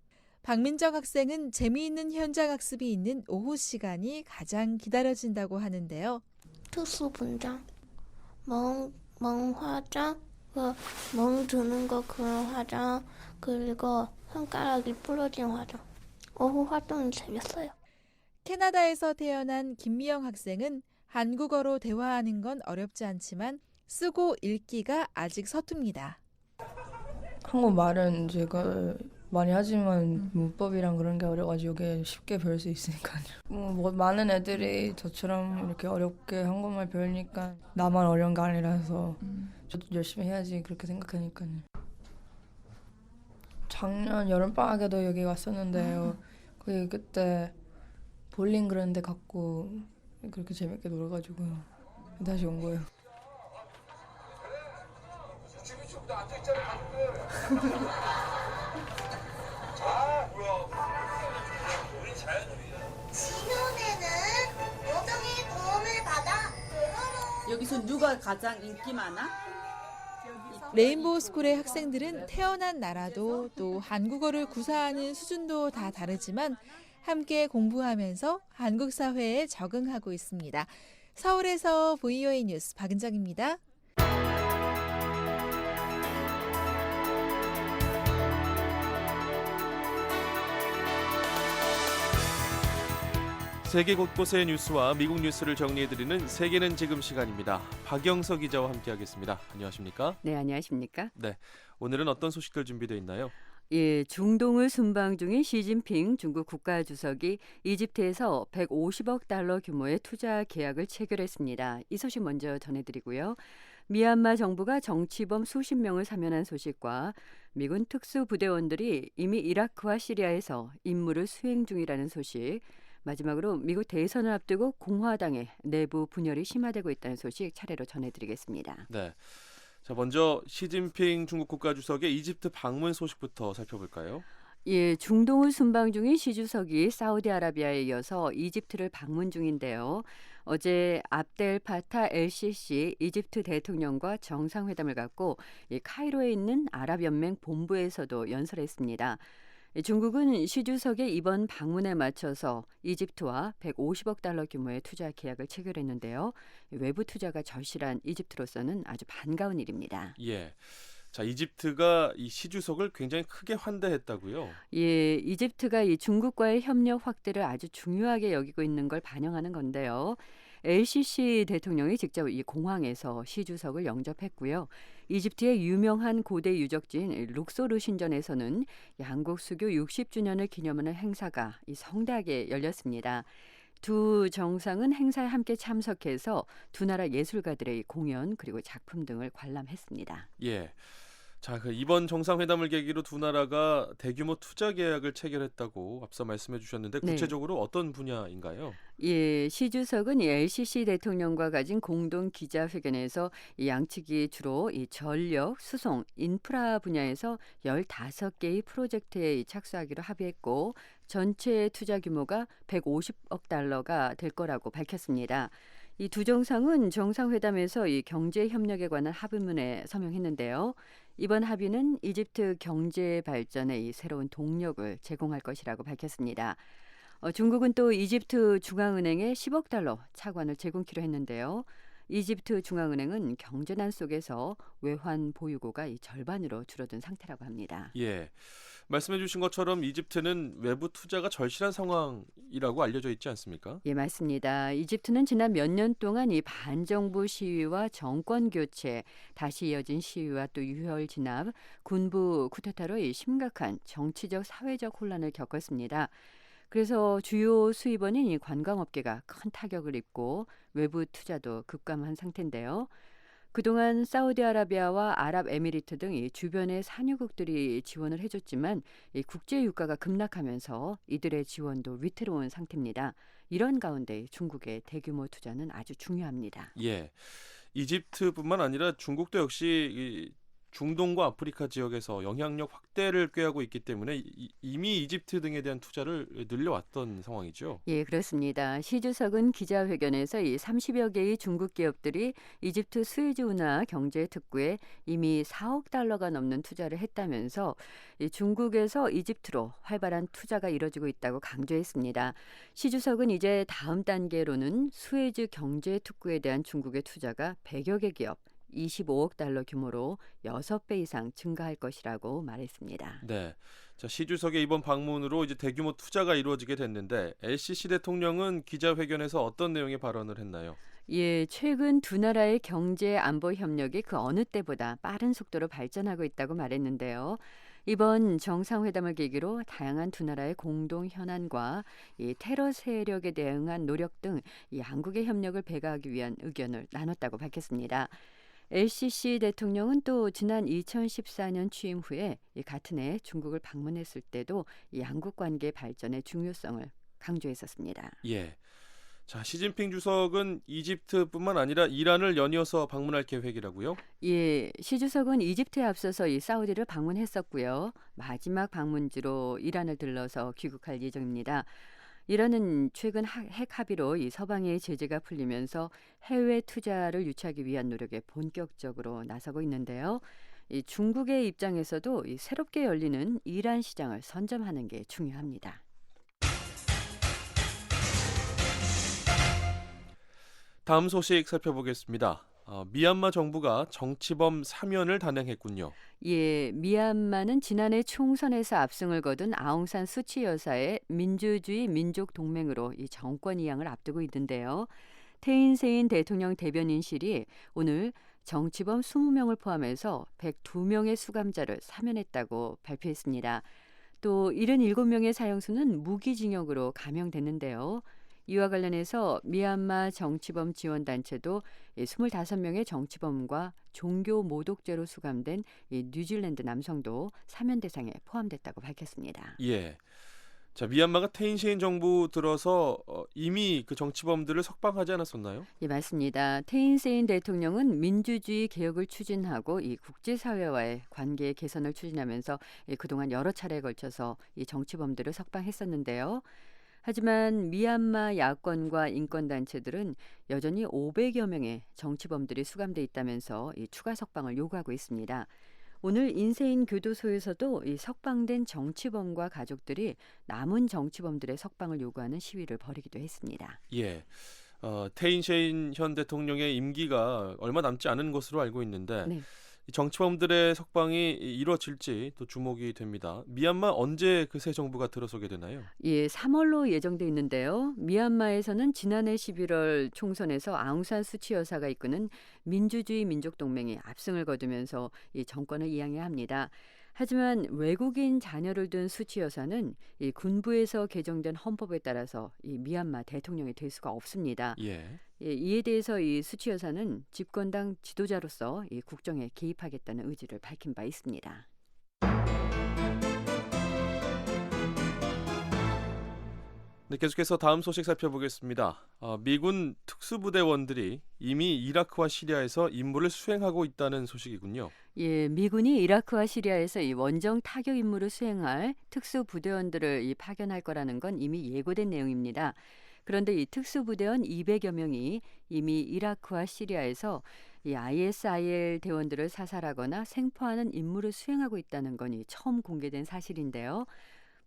박민정 학생은 재미있는 현장 학습이 있는 오후 시간이 가장 기다려진다고 하는데요. 특수 분장, 멍화장, 멍 드는 거 그런 화장, 그리고 손가락이 부러진 화장. 오후 활동이 재밌어요. 캐나다에서 태어난 김미영 학생은 한국어로 대화하는 건 어렵지 않지만 쓰고 읽기가 아직 서툽니다. 한국말은 제가 많이 하지만 문법이랑 그런 게 어려가지고 이게 쉽게 배울 수 있으니까요. 많은 애들이 저처럼 이렇게 어렵게 한국말 배우니까 나만 어려운 게 아니라서 저도 열심히 해야지 그렇게 생각하니까요. 작년 여름방학에도 여기 왔었는데요. 그때 볼링 그런 데 갔고 그렇게 재밌게 놀아가지고요. 다시 온 거예요. 신혼에는 요정의 도움을 받아 여기서 누가 가장 인기 많아? 레인보우 스쿨의 학생들은 태어난 나라도 또 한국어를 구사하는 수준도 다 다르지만 함께 공부하면서 한국 사회에 적응하고 있습니다. 서울에서 VOA 뉴스 박은정입니다. 세계 곳곳의 뉴스와 미국 뉴스를 정리해드리는 세계는 지금 시간입니다. 박영서 기자와 함께하겠습니다. 안녕하십니까? 네, 안녕하십니까? 네, 오늘은 어떤 소식들 준비되어 있나요? 예, 중동을 순방 중인 시진핑 중국 국가주석이 이집트에서 150억 달러 규모의 투자 계약을 체결했습니다. 이 소식 먼저 전해드리고요. 미얀마 정부가 정치범 수십 명을 사면한 소식과 미군 특수부대원들이 이미 이라크와 시리아에서 임무를 수행 중이라는 소식, 마지막으로 미국 대선을 앞두고 공화당의 내부 분열이 심화되고 있다는 소식 차례로 전해드리겠습니다. 네, 자 먼저 시진핑 중국 국가주석의 이집트 방문 소식부터 살펴볼까요? 예, 중동을 순방 중인 시 주석이 사우디아라비아에 이어서 이집트를 방문 중인데요. 어제 압델 파타 LCC 이집트 대통령과 정상회담을 갖고 카이로에 있는 아랍연맹 본부에서도 연설했습니다. 중국은 시 주석의 이번 방문에 맞춰서 이집트와 150억 달러 규모의 투자 계약을 체결했는데요. 외부 투자가 절실한 이집트로서는 아주 반가운 일입니다. 예. 자, 이집트가 이 시 주석을 굉장히 크게 환대했다고요? 예, 이집트가 이 중국과의 협력 확대를 아주 중요하게 여기고 있는 걸 반영하는 건데요. LCC 대통령이 직접 이 공항에서 시 주석을 영접했고요. 이집트의 유명한 고대 유적지인 룩소르 신전에서는 한국 수교 60주년을 기념하는 행사가 성대하게 열렸습니다. 두 정상은 행사에 함께 참석해서 두 나라 예술가들의 공연 그리고 작품 등을 관람했습니다. 예. 자, 이번 정상회담을 계기로 두 나라가 대규모 투자 계약을 체결했다고 앞서 말씀해 주셨는데 구체적으로 네. 어떤 분야인가요? 예, 시 주석은 LCC 대통령과 가진 공동 기자회견에서 양측이 주로 전력, 수송, 인프라 분야에서 15개의 프로젝트에 착수하기로 합의했고 전체 투자 규모가 150억 달러가 될 거라고 밝혔습니다. 이 두 정상은 정상회담에서 이 경제 협력에 관한 합의문에 서명했는데요. 이번 합의는 이집트 경제 발전에 새로운 동력을 제공할 것이라고 밝혔습니다. 중국은 또 이집트 중앙은행에 10억 달러 차관을 제공키로 했는데요. 이집트 중앙은행은 경제난 속에서 외환 보유고가 절반으로 줄어든 상태라고 합니다. 예, 말씀해 주신 것처럼 이집트는 외부 투자가 절실한 상황이라고 알려져 있지 않습니까? 예, 맞습니다. 이집트는 지난 몇 년 동안 이 반정부 시위와 정권 교체, 다시 이어진 시위와 또 유혈 진압, 군부 쿠데타로 심각한 정치적 사회적 혼란을 겪었습니다. 그래서 주요 수입원인 이 관광업계가 큰 타격을 입고 외부 투자도 급감한 상태인데요. 그동안 사우디아라비아와 아랍에미리트 등 이 주변의 산유국들이 지원을 해줬지만 이 국제 유가가 급락하면서 이들의 지원도 위태로운 상태입니다. 이런 가운데 중국의 대규모 투자는 아주 중요합니다. 예, 이집트뿐만 아니라 중국도 역시 중동과 아프리카 지역에서 영향력 확대를 꾀하고 있기 때문에 이미 이집트 등에 대한 투자를 늘려왔던 상황이죠. 예, 그렇습니다. 시 주석은 기자회견에서 이 30여 개의 중국 기업들이 이집트 스웨즈 운하 경제 특구에 이미 4억 달러가 넘는 투자를 했다면서 이 중국에서 이집트로 활발한 투자가 이뤄지고 있다고 강조했습니다. 시 주석은 이제 다음 단계로는 스웨즈 경제 특구에 대한 중국의 투자가 100여 개 기업 25억 달러 규모로 6배 이상 증가할 것이라고 말했습니다. 네. 자, 시 주석의 이번 방문으로 이제 대규모 투자가 이루어지게 됐는데 LCC 대통령은 기자회견에서 어떤 내용의 발언을 했나요? 예, 최근 두 나라의 경제 안보 협력이 그 어느 때보다 빠른 속도로 발전하고 있다고 말했는데요. 이번 정상회담을 계기로 다양한 두 나라의 공동 현안과 이 테러 세력에 대응한 노력 등 이 양국의 협력을 배가하기 위한 의견을 나눴다고 밝혔습니다. LCC 대통령은 또 지난 2014년 취임 후에 같은 해 중국을 방문했을 때도 이 양국 관계 발전의 중요성을 강조했었습니다. 예. 자, 시진핑 주석은 이집트뿐만 아니라 이란을 연이어서 방문할 계획이라고요? 예, 시 주석은 이집트에 앞서서 이 사우디를 방문했었고요. 마지막 방문지로 이란을 들러서 귀국할 예정입니다. 이란은 최근 핵 합의로 이 서방의 제재가 풀리면서 해외 투자를 유치하기 위한 노력에 본격적으로 나서고 있는데요. 이 중국의 입장에서도 이 새롭게 열리는 이란 시장을 선점하는 게 중요합니다. 다음 소식 살펴보겠습니다. 미얀마 정부가 정치범 사면을 단행했군요. 예, 미얀마는 지난해 총선에서 압승을 거둔 아웅산 수치 여사의 민주주의 민족 동맹으로 이 정권 이양을 앞두고 있는데요. 태인 세인 대통령 대변인실이 오늘 정치범 20명을 포함해서 102명의 수감자를 사면했다고 발표했습니다. 또 77명의 사형수는 무기징역으로 감형됐는데요. 이와 관련해서 미얀마 정치범 지원단체도 25명의 정치범과 종교 모독죄로 수감된 뉴질랜드 남성도 사면 대상에 포함됐다고 밝혔습니다. 예. 자, 미얀마가 태인시인 정부 들어서 이미 그 정치범들을 석방하지 않았었나요? 예, 맞습니다. 태인 세인 대통령은 민주주의 개혁을 추진하고 이 국제사회와의 관계 개선을 추진하면서 그동안 여러 차례에 걸쳐서 이 정치범들을 석방했었는데요. 하지만 미얀마 야권과 인권단체들은 여전히 500여 명의 정치범들이 수감돼 있다면서 이 추가 석방을 요구하고 있습니다. 오늘 인세인 교도소에서도 이 석방된 정치범과 가족들이 남은 정치범들의 석방을 요구하는 시위를 벌이기도 했습니다. 예. 태인 셰인 현 대통령의 임기가 얼마 남지 않은 것으로 알고 있는데 네. 정치범들의 석방이 이루어질지 또 주목이 됩니다. 미얀마 언제 그 새 정부가 들어서게 되나요? 예, 3월로 예정돼 있는데요. 미얀마에서는 지난해 11월 총선에서 아웅산 수치 여사가 이끄는 민주주의 민족동맹이 압승을 거두면서 이 정권을 이양해야 합니다. 하지만 외국인 자녀를 둔 수치 여사는 이 군부에서 개정된 헌법에 따라서 이 미얀마 대통령이 될 수가 없습니다. 예. 예, 이에 대해서 이 수치 여사는 집권당 지도자로서 이 국정에 개입하겠다는 의지를 밝힌 바 있습니다. 네, 계속해서 다음 소식 살펴보겠습니다. 미군 특수부대원들이 이미 이라크와 시리아에서 임무를 수행하고 있다는 소식이군요. 예, 미군이 이라크와 시리아에서 이 원정 타격 임무를 수행할 특수부대원들을 파견할 거라는 건 이미 예고된 내용입니다. 그런데 이 특수부대원 200여 명이 이미 이라크와 시리아에서 이 ISIL 대원들을 사살하거나 생포하는 임무를 수행하고 있다는 건 처음 공개된 사실인데요.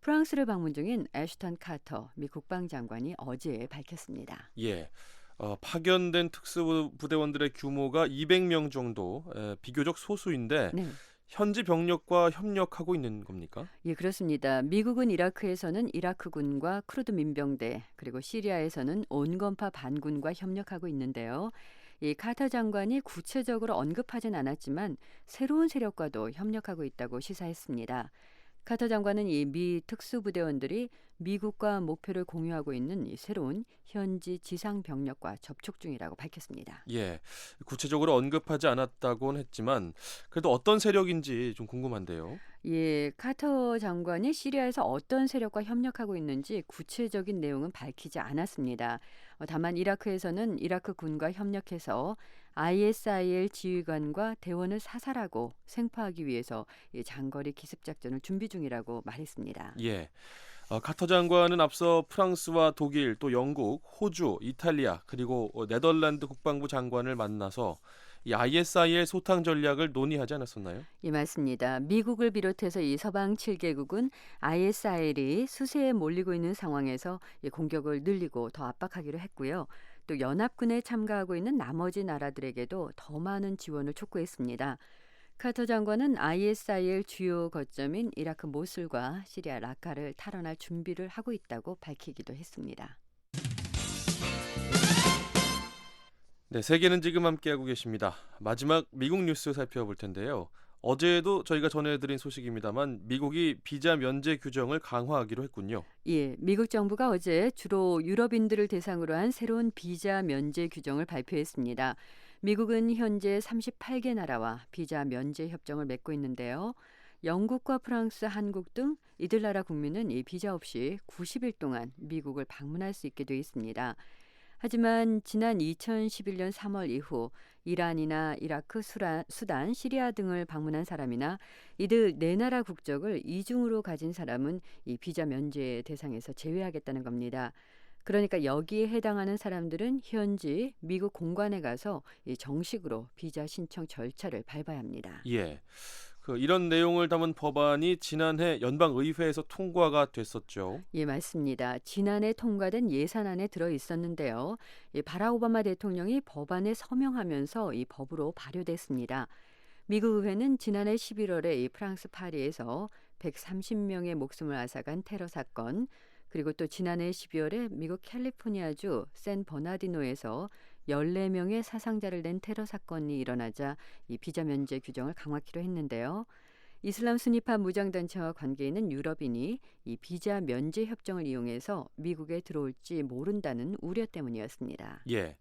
프랑스를 방문 중인 애슈턴 카터 미 국방장관이 어제 밝혔습니다. 예. 파견된 특수부대원들의 규모가 200명 정도, 비교적 소수인데 네. 현지 병력과 협력하고 있는 겁니까? 예, 그렇습니다. 미국은 이라크에서는 이라크군과 쿠르드 민병대, 그리고 시리아에서는 온건파 반군과 협력하고 있는데요. 이 카터 장관이 구체적으로 언급하진 않았지만 새로운 세력과도 협력하고 있다고 시사했습니다. 카터 장관은 이 미 특수부대원들이 미국과 목표를 공유하고 있는 이 새로운 현지 지상 병력과 접촉 중이라고 밝혔습니다. 예, 구체적으로 언급하지 않았다고는 했지만 그래도 어떤 세력인지 좀 궁금한데요. 예, 카터 장관이 시리아에서 어떤 세력과 협력하고 있는지 구체적인 내용은 밝히지 않았습니다. 다만 이라크에서는 이라크 군과 협력해서 ISIL 지휘관과 대원을 사살하고 생포하기 위해서 장거리 기습 작전을 준비 중이라고 말했습니다. 예. 카터 장관은 앞서 프랑스와 독일, 또 영국, 호주, 이탈리아 그리고 네덜란드 국방부 장관을 만나서 이 ISIL 소탕 전략을 논의하지 않았었나요? 예, 맞습니다. 미국을 비롯해서 이 서방 7개국은 ISIL이 수세에 몰리고 있는 상황에서 이 공격을 늘리고 더 압박하기로 했고요. 또 연합군에 참가하고 있는 나머지 나라들에게도 더 많은 지원을 촉구했습니다. 카터 장관은 ISIL 주요 거점인 이라크 모술과 시리아 라카를 탈환할 준비를 하고 있다고 밝히기도 했습니다. 네, 세계는 지금 함께하고 계십니다. 마지막 미국 뉴스 살펴볼 텐데요. 어제도 저희가 전해드린 소식입니다만 미국이 비자 면제 규정을 강화하기로 했군요. 예, 미국 정부가 어제 주로 유럽인들을 대상으로 한 새로운 비자 면제 규정을 발표했습니다. 미국은 현재 38개 나라와 비자 면제 협정을 맺고 있는데요. 영국과 프랑스, 한국 등 이들 나라 국민은 이 비자 없이 90일 동안 미국을 방문할 수 있게 돼 있습니다. 하지만 지난 2011년 3월 이후 이란이나 이라크, 수단, 시리아 등을 방문한 사람이나 이들 네 나라 국적을 이중으로 가진 사람은 이 비자 면제 대상에서 제외하겠다는 겁니다. 그러니까 여기에 해당하는 사람들은 현지 미국 공관에 가서 정식으로 비자 신청 절차를 밟아야 합니다. 예. 이런 내용을 담은 법안이 지난해 연방의회에서 통과가 됐었죠. 예, 맞습니다. 지난해 통과된 예산안에 들어 있었는데요. 바락 오바마 대통령이 법안에 서명하면서 이 법으로 발효됐습니다. 미국 의회는 지난해 11월에 이 프랑스 파리에서 130명의 목숨을 앗아간 테러 사건, 그리고 또 지난해 12월에 미국 캘리포니아주 샌 버나디노에서 14명의 사상자를 낸 테러 사건이 일어나자 이 비자 면제 규정을 강화키로 했는데요. 이슬람 수니파 무장단체와 관계 있는 유럽인이 이 비자 면제 협정을 이용해서 미국에 들어올지 모른다는 우려 때문이었습니다. 예.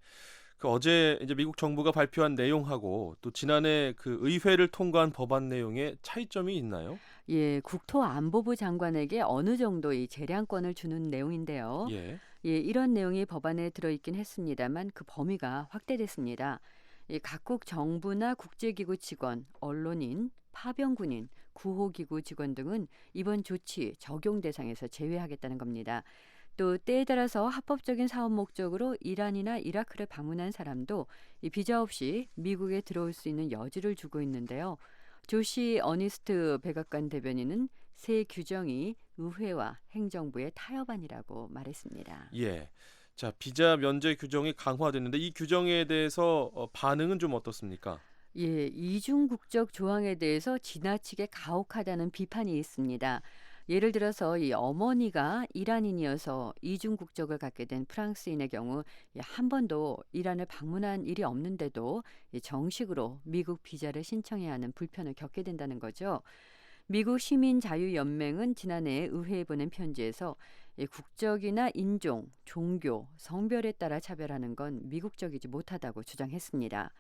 어제 이제 미국 정부가 발표한 내용하고 또 지난해 의회를 통과한 법안 내용에 차이점이 있나요? 예, 국토안보부 장관에게 어느 정도 이 재량권을 주는 내용인데요. 예. 예, 이런 내용이 법안에 들어있긴 했습니다만 그 범위가 확대됐습니다. 각국 정부나 국제기구 직원, 언론인, 파병군인, 구호기구 직원 등은 이번 조치 적용 대상에서 제외하겠다는 겁니다. 또 때에 따라서 합법적인 사업 목적으로 이란이나 이라크를 방문한 사람도 이 비자 없이 미국에 들어올 수 있는 여지를 주고 있는데요. 조시 어니스트 백악관 대변인은 새 규정이 의회와 행정부의 타협안이라고 말했습니다. 예. 자, 비자 면제 규정이 강화됐는데 이 규정에 대해서 반응은 좀 어떻습니까? 예, 이중 국적 조항에 대해서 지나치게 가혹하다는 비판이 있습니다. 예를 들어서 이 어머니가 이란인이어서 이중 국적을 갖게 된 프랑스인의 경우 한 번도 이란을 방문한 일이 없는데도 정식으로 미국 비자를 신청해야 하는 불편을 겪게 된다는 거죠. 미국 시민자유연맹은 지난해 의회에 보낸 편지에서 국적이나 인종, 종교, 성별에 따라 차별하는 건 미국적이지 못하다고 주장했습니다.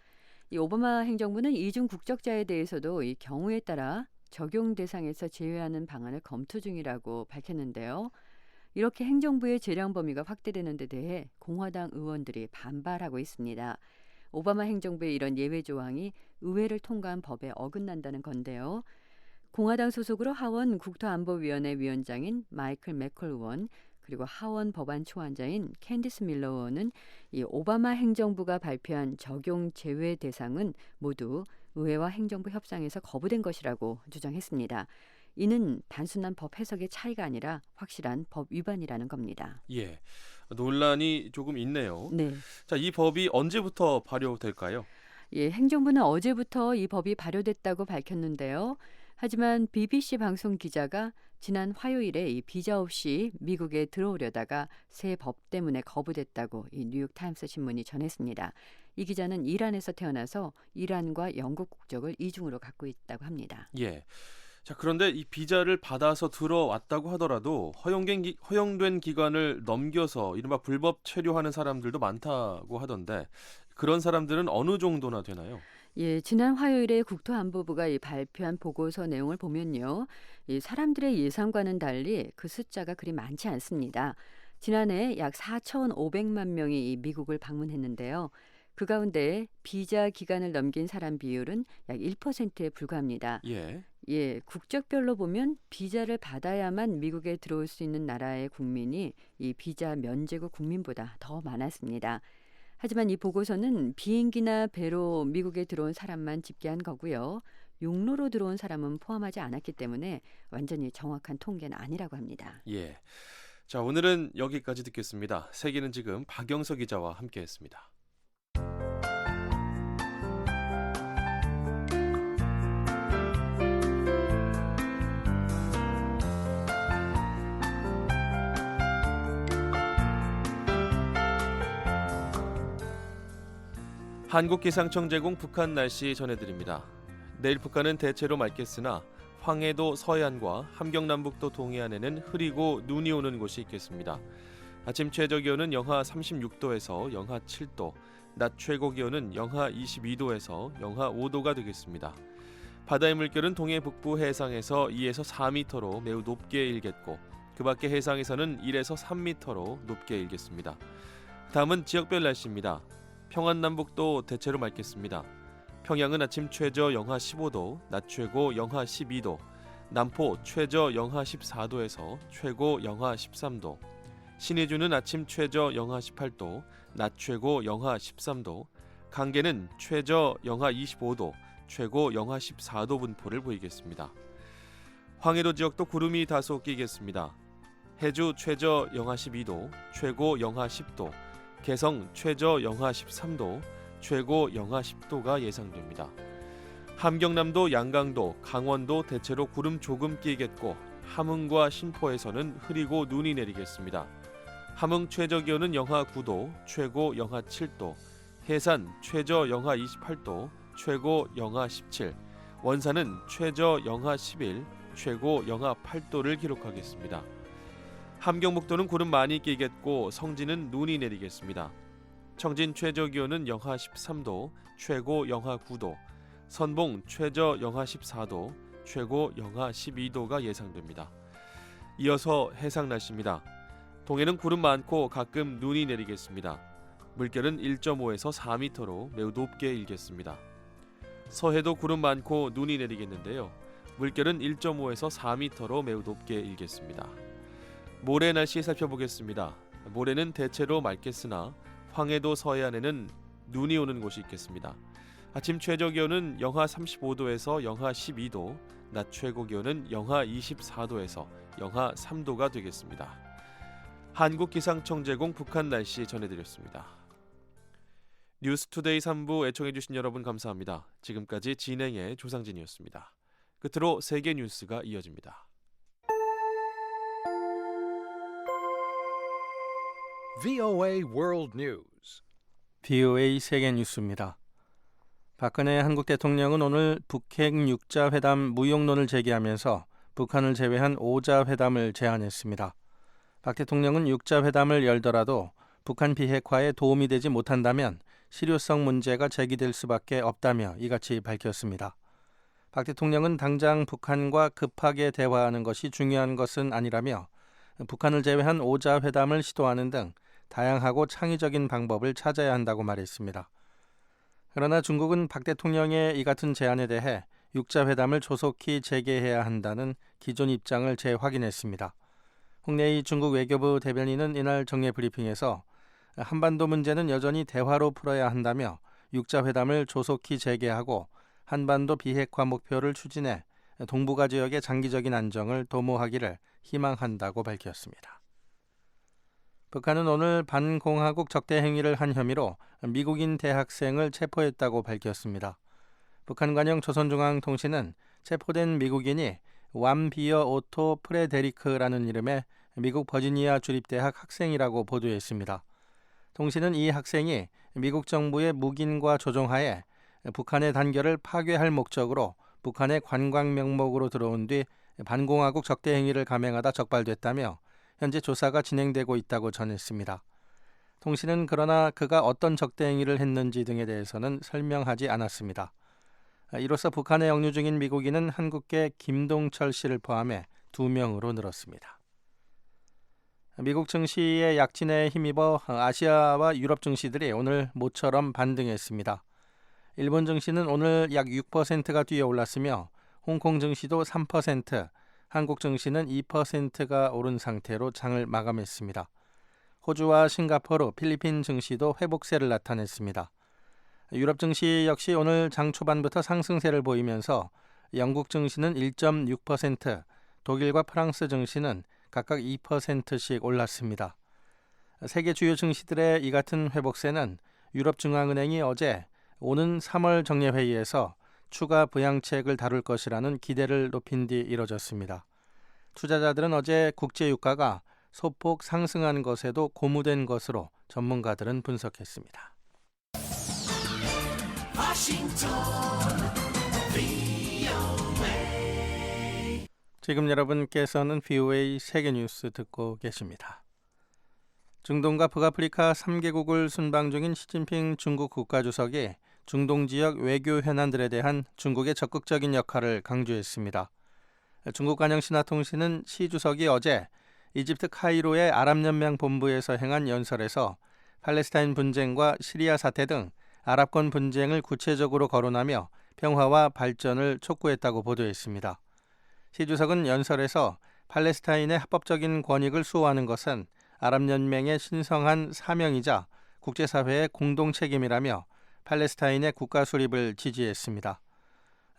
이 오바마 행정부는 이중 국적자에 대해서도 이 경우에 따라 적용 대상에서 제외하는 방안을 검토 중이라고 밝혔는데요. 이렇게 행정부의 재량 범위가 확대되는 데 대해 공화당 의원들이 반발하고 있습니다. 오바마 행정부의 이런 예외 조항이 의회를 통과한 법에 어긋난다는 건데요. 공화당 소속으로 하원 국토안보위원회 위원장인 마이클 맥콜 의원, 그리고 하원 법안 초안자인 캔디스 밀러 의원은 이 오바마 행정부가 발표한 적용 제외 대상은 모두 의회와 행정부 협상에서 거부된 것이라고 주장했습니다. 이는 단순한 법 해석의 차이가 아니라 확실한 법 위반이라는 겁니다. 예, 논란이 조금 있네요. 네. 자, 이 법이 언제부터 발효될까요? 예, 행정부는 어제부터 이 법이 발효됐다고 밝혔는데요. 하지만 BBC 방송 기자가 지난 화요일에 이 비자 없이 미국에 들어오려다가 새 법 때문에 거부됐다고 이 뉴욕타임스 신문이 전했습니다. 이 기자는 이란에서 태어나서 이란과 영국 국적을 이중으로 갖고 있다고 합니다. 예. 자, 그런데 이 비자를 받아서 들어왔다고 하더라도 허용된 기간을 넘겨서 이른바 불법 체류하는 사람들도 많다고 하던데 그런 사람들은 어느 정도나 되나요? 예, 지난 화요일에 국토안보부가 발표한 보고서 내용을 보면요. 이 사람들의 예상과는 달리 그 숫자가 그리 많지 않습니다. 지난해 약 4,500만 명이 이 미국을 방문했는데요. 그 가운데 비자 기간을 넘긴 사람 비율은 약 1%에 불과합니다. 예, 국적별로 보면 비자를 받아야만 미국에 들어올 수 있는 나라의 국민이 이 비자 면제국 국민보다 더 많았습니다. 하지만 이 보고서는 비행기나 배로 미국에 들어온 사람만 집계한 거고요. 육로로 들어온 사람은 포함하지 않았기 때문에 완전히 정확한 통계는 아니라고 합니다. 예. 자, 오늘은 여기까지 듣겠습니다. 세계는 지금 박영석 기자와 함께했습니다. 한국기상청 제공 북한 날씨 전해드립니다. 내일 북한은 대체로 맑겠으나 황해도 서해안과 함경남북도 동해안에는 흐리고 눈이 오는 곳이 있겠습니다. 아침 최저 기온은 영하 36도에서 영하 7도, 낮 최고 기온은 영하 22도에서 영하 5도가 되겠습니다. 바다의 물결은 동해 북부 해상에서 2에서 4m로 매우 높게 일겠고 그 밖의 해상에서는 1에서 3m로 높게 일겠습니다. 다음은 지역별 날씨입니다. 평안남북도 대체로 맑겠습니다. 평양은 아침 최저 영하 15도, 낮 최고 영하 12도, 남포 최저 영하 14도에서 최고 영하 13도, 신의주는 아침 최저 영하 18도, 낮 최고 영하 13도, 강계는 최저 영하 25도, 최고 영하 14도 분포를 보이겠습니다. 황해도 지역도 구름이 다소 끼겠습니다. 해주 최저 영하 12도, 최고 영하 10도, 개성 최저 영하 13도, 최고 영하 10도가 예상됩니다. 함경남도, 양강도, 강원도 대체로 구름 조금 끼겠고 함흥과 신포에서는 흐리고 눈이 내리겠습니다. 함흥 최저 기온은 영하 9도, 최고 영하 7도, 해산 최저 영하 28도, 최고 영하 17, 원산은 최저 영하 11, 최고 영하 8도를 기록하겠습니다. 함경북도는 구름 많이 끼겠고 성진은 눈이 내리겠습니다. 청진 최저 기온은 영하 13도, 최고 영하 9도, 선봉 최저 영하 14도, 최고 영하 12도가 예상됩니다. 이어서 해상 날씨입니다. 동해는 구름 많고 가끔 눈이 내리겠습니다. 물결은 1.5에서 4m로 매우 높게 일겠습니다. 서해도 구름 많고 눈이 내리겠는데요. 물결은 1.5에서 4m로 매우 높게 일겠습니다. 모레 날씨 살펴보겠습니다. 모레는 대체로 맑겠으나 황해도 서해안에는 눈이 오는 곳이 있겠습니다. 아침 최저 기온은 영하 35도에서 영하 12도, 낮 최고 기온은 영하 24도에서 영하 3도가 되겠습니다. 한국기상청 제공 북한 날씨 전해드렸습니다. 뉴스투데이 3부 애청해주신 여러분 감사합니다. 지금까지 진행의 조상진이었습니다. 끝으로 세계 뉴스가 이어집니다. VOA World News. VOA 세계 뉴스입니다. 박근혜 한국 대통령은 오늘 북핵 6자 회담 무용론을 제기하면서 북한을 제외한 5자 회담을 제안했습니다. 박 대통령은 6자 회담을 열더라도 북한 비핵화에 도움이 되지 못한다면 실효성 문제가 제기될 수밖에 없다며 이같이 밝혔습니다. 박 대통령은 당장 북한과 급하게 대화하는 것이 중요한 것은 아니라며 북한을 제외한 5자 회담을 시도하는 등 다양하고 창의적인 방법을 찾아야 한다고 말했습니다. 그러나 중국은 박 대통령의 이 같은 제안에 대해 6자 회담을 조속히 재개해야 한다는 기존 입장을 재확인했습니다. 홍래희 중국 외교부 대변인은 이날 정례 브리핑에서 한반도 문제는 여전히 대화로 풀어야 한다며 6자 회담을 조속히 재개하고 한반도 비핵화 목표를 추진해 동북아 지역의 장기적인 안정을 도모하기를 희망한다고 밝혔습니다. 북한은 오늘 반공화국 적대 행위를 한 혐의로 미국인 대학생을 체포했다고 밝혔습니다. 북한 관영 조선중앙통신은 체포된 미국인이 왬비어 오토 프레데리크라는 이름의 미국 버지니아 주립대학 학생이라고 보도했습니다. 통신은 이 학생이 미국 정부의 묵인과 조종하에 북한의 단결을 파괴할 목적으로 북한의 관광 명목으로 들어온 뒤 반공화국 적대 행위를 감행하다 적발됐다며 현재 조사가 진행되고 있다고 전했습니다. 통신은 그러나 그가 어떤 적대 행위를 했는지 등에 대해서는 설명하지 않았습니다. 이로써 북한에 영유 중인 미국인은 한국계 김동철 씨를 포함해 2명으로 늘었습니다. 미국 증시의 약진에 힘입어 아시아와 유럽 증시들이 오늘 모처럼 반등했습니다. 일본 증시는 오늘 약 6%가 뛰어 올랐으며 홍콩 증시도 3%, 한국 증시는 2%가 오른 상태로 장을 마감했습니다. 호주와 싱가포르, 필리핀 증시도 회복세를 나타냈습니다. 유럽 증시 역시 오늘 장 초반부터 상승세를 보이면서 영국 증시는 1.6%, 독일과 프랑스 증시는 각각 2%씩 올랐습니다. 세계 주요 증시들의 이 같은 회복세는 유럽중앙은행이 어제 오는 3월 정례회의에서 추가 부양책을 다룰 것이라는 기대를 높인 뒤 이뤄졌습니다. 투자자들은 어제 국제유가가 소폭 상승한 것에도 고무된 것으로 전문가들은 분석했습니다. 지금 여러분께서는 VOA 세계뉴스 듣고 계십니다. 중동과 북아프리카 3개국을 순방 중인 시진핑 중국 국가주석이 중동 지역 외교 현안들에 대한 중국의 적극적인 역할을 강조했습니다. 중국 관영 신화통신은 시 주석이 어제 이집트 카이로의 아랍연맹 본부에서 행한 연설에서 팔레스타인 분쟁과 시리아 사태 등 아랍권 분쟁을 구체적으로 거론하며 평화와 발전을 촉구했다고 보도했습니다. 시 주석은 연설에서 팔레스타인의 합법적인 권익을 수호하는 것은 아랍연맹의 신성한 사명이자 국제사회의 공동 책임이라며 팔레스타인의 국가 수립을 지지했습니다.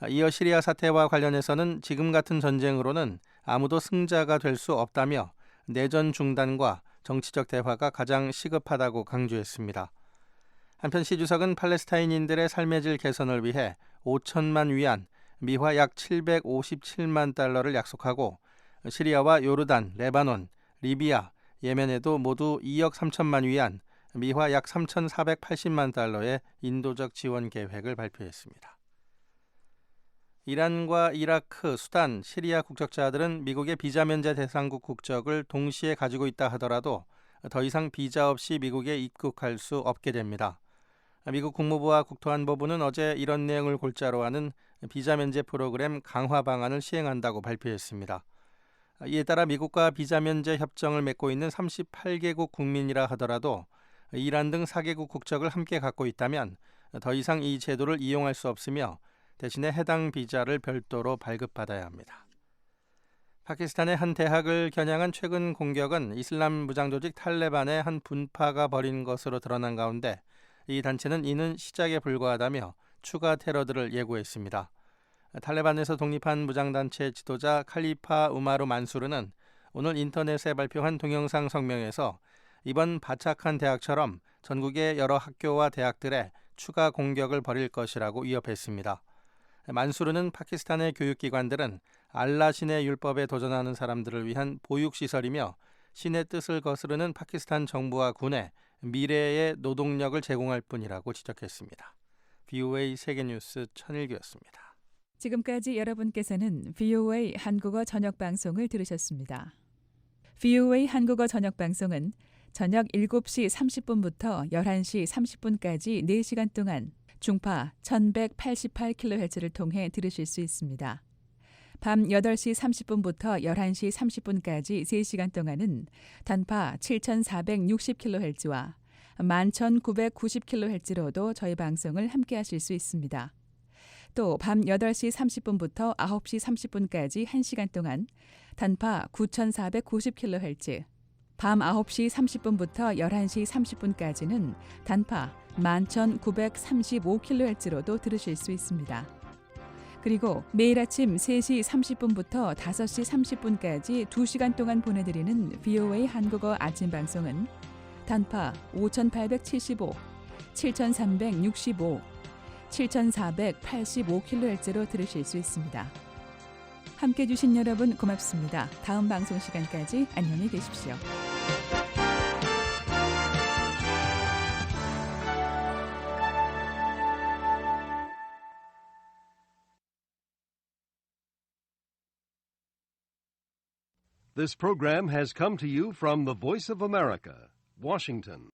이어 시리아 사태와 관련해서는 지금 같은 전쟁으로는 아무도 승자가 될 수 없다며 내전 중단과 정치적 대화가 가장 시급하다고 강조했습니다. 한편 시 주석은 팔레스타인인들의 삶의 질 개선을 위해 5천만 위안, 미화 약 757만 달러를 약속하고 시리아와 요르단, 레바논, 리비아, 예멘에도 모두 2억 3천만 위안, 미화 약 3,480만 달러의 인도적 지원 계획을 발표했습니다. 이란과 이라크, 수단, 시리아 국적자들은 미국의 비자 면제 대상국 국적을 동시에 가지고 있다 하더라도 더 이상 비자 없이 미국에 입국할 수 없게 됩니다. 미국 국무부와 국토안보부는 어제 이런 내용을 골자로 하는 비자 면제 프로그램 강화 방안을 시행한다고 발표했습니다. 이에 따라 미국과 비자 면제 협정을 맺고 있는 38개국 국민이라 하더라도 이란 등 4개국 국적을 함께 갖고 있다면 더 이상 이 제도를 이용할 수 없으며 대신에 해당 비자를 별도로 발급받아야 합니다. 파키스탄의 한 대학을 겨냥한 최근 공격은 이슬람 무장조직 탈레반의 한 분파가 벌인 것으로 드러난 가운데 이 단체는 이는 시작에 불과하다며 추가 테러들을 예고했습니다. 탈레반에서 독립한 무장단체 지도자 칼리파 우마르 만수르는 오늘 인터넷에 발표한 동영상 성명에서 이번 바착한 대학처럼 전국의 여러 학교와 대학들에 추가 공격을 벌일 것이라고 위협했습니다. 만수르는 파키스탄의 교육기관들은 알라 신의 율법에 도전하는 사람들을 위한 보육시설이며 신의 뜻을 거스르는 파키스탄 정부와 군에 미래의 노동력을 제공할 뿐이라고 지적했습니다. VOA 세계뉴스 천일규였습니다. 지금까지 여러분께서는 VOA 한국어 저녁방송을 들으셨습니다. VOA 한국어 저녁방송은 저녁 7시 30분부터 11시 30분까지 4시간 동안 중파 1188kHz를 통해 들으실 수 있습니다. 밤 8시 30분부터 11시 30분까지 3시간 동안은 단파 7460kHz와 11990kHz로도 저희 방송을 함께 하실 수 있습니다. 또 밤 8시 30분부터 9시 30분까지 1시간 동안 단파 9490kHz, 밤 9시 30분부터 11시 30분까지는 단파 11935kHz로도 들으실 수 있습니다. 그리고 매일 아침 3시 30분부터 5시 30분까지 2시간 동안 보내드리는 VOA 한국어 아침 방송은 단파 5875, 7365, 7485kHz로 들으실 수 있습니다. 함께해 주신 여러분 고맙습니다. 다음 방송 시간까지 안녕히 계십시오. This program has come to you from the Voice of America, Washington.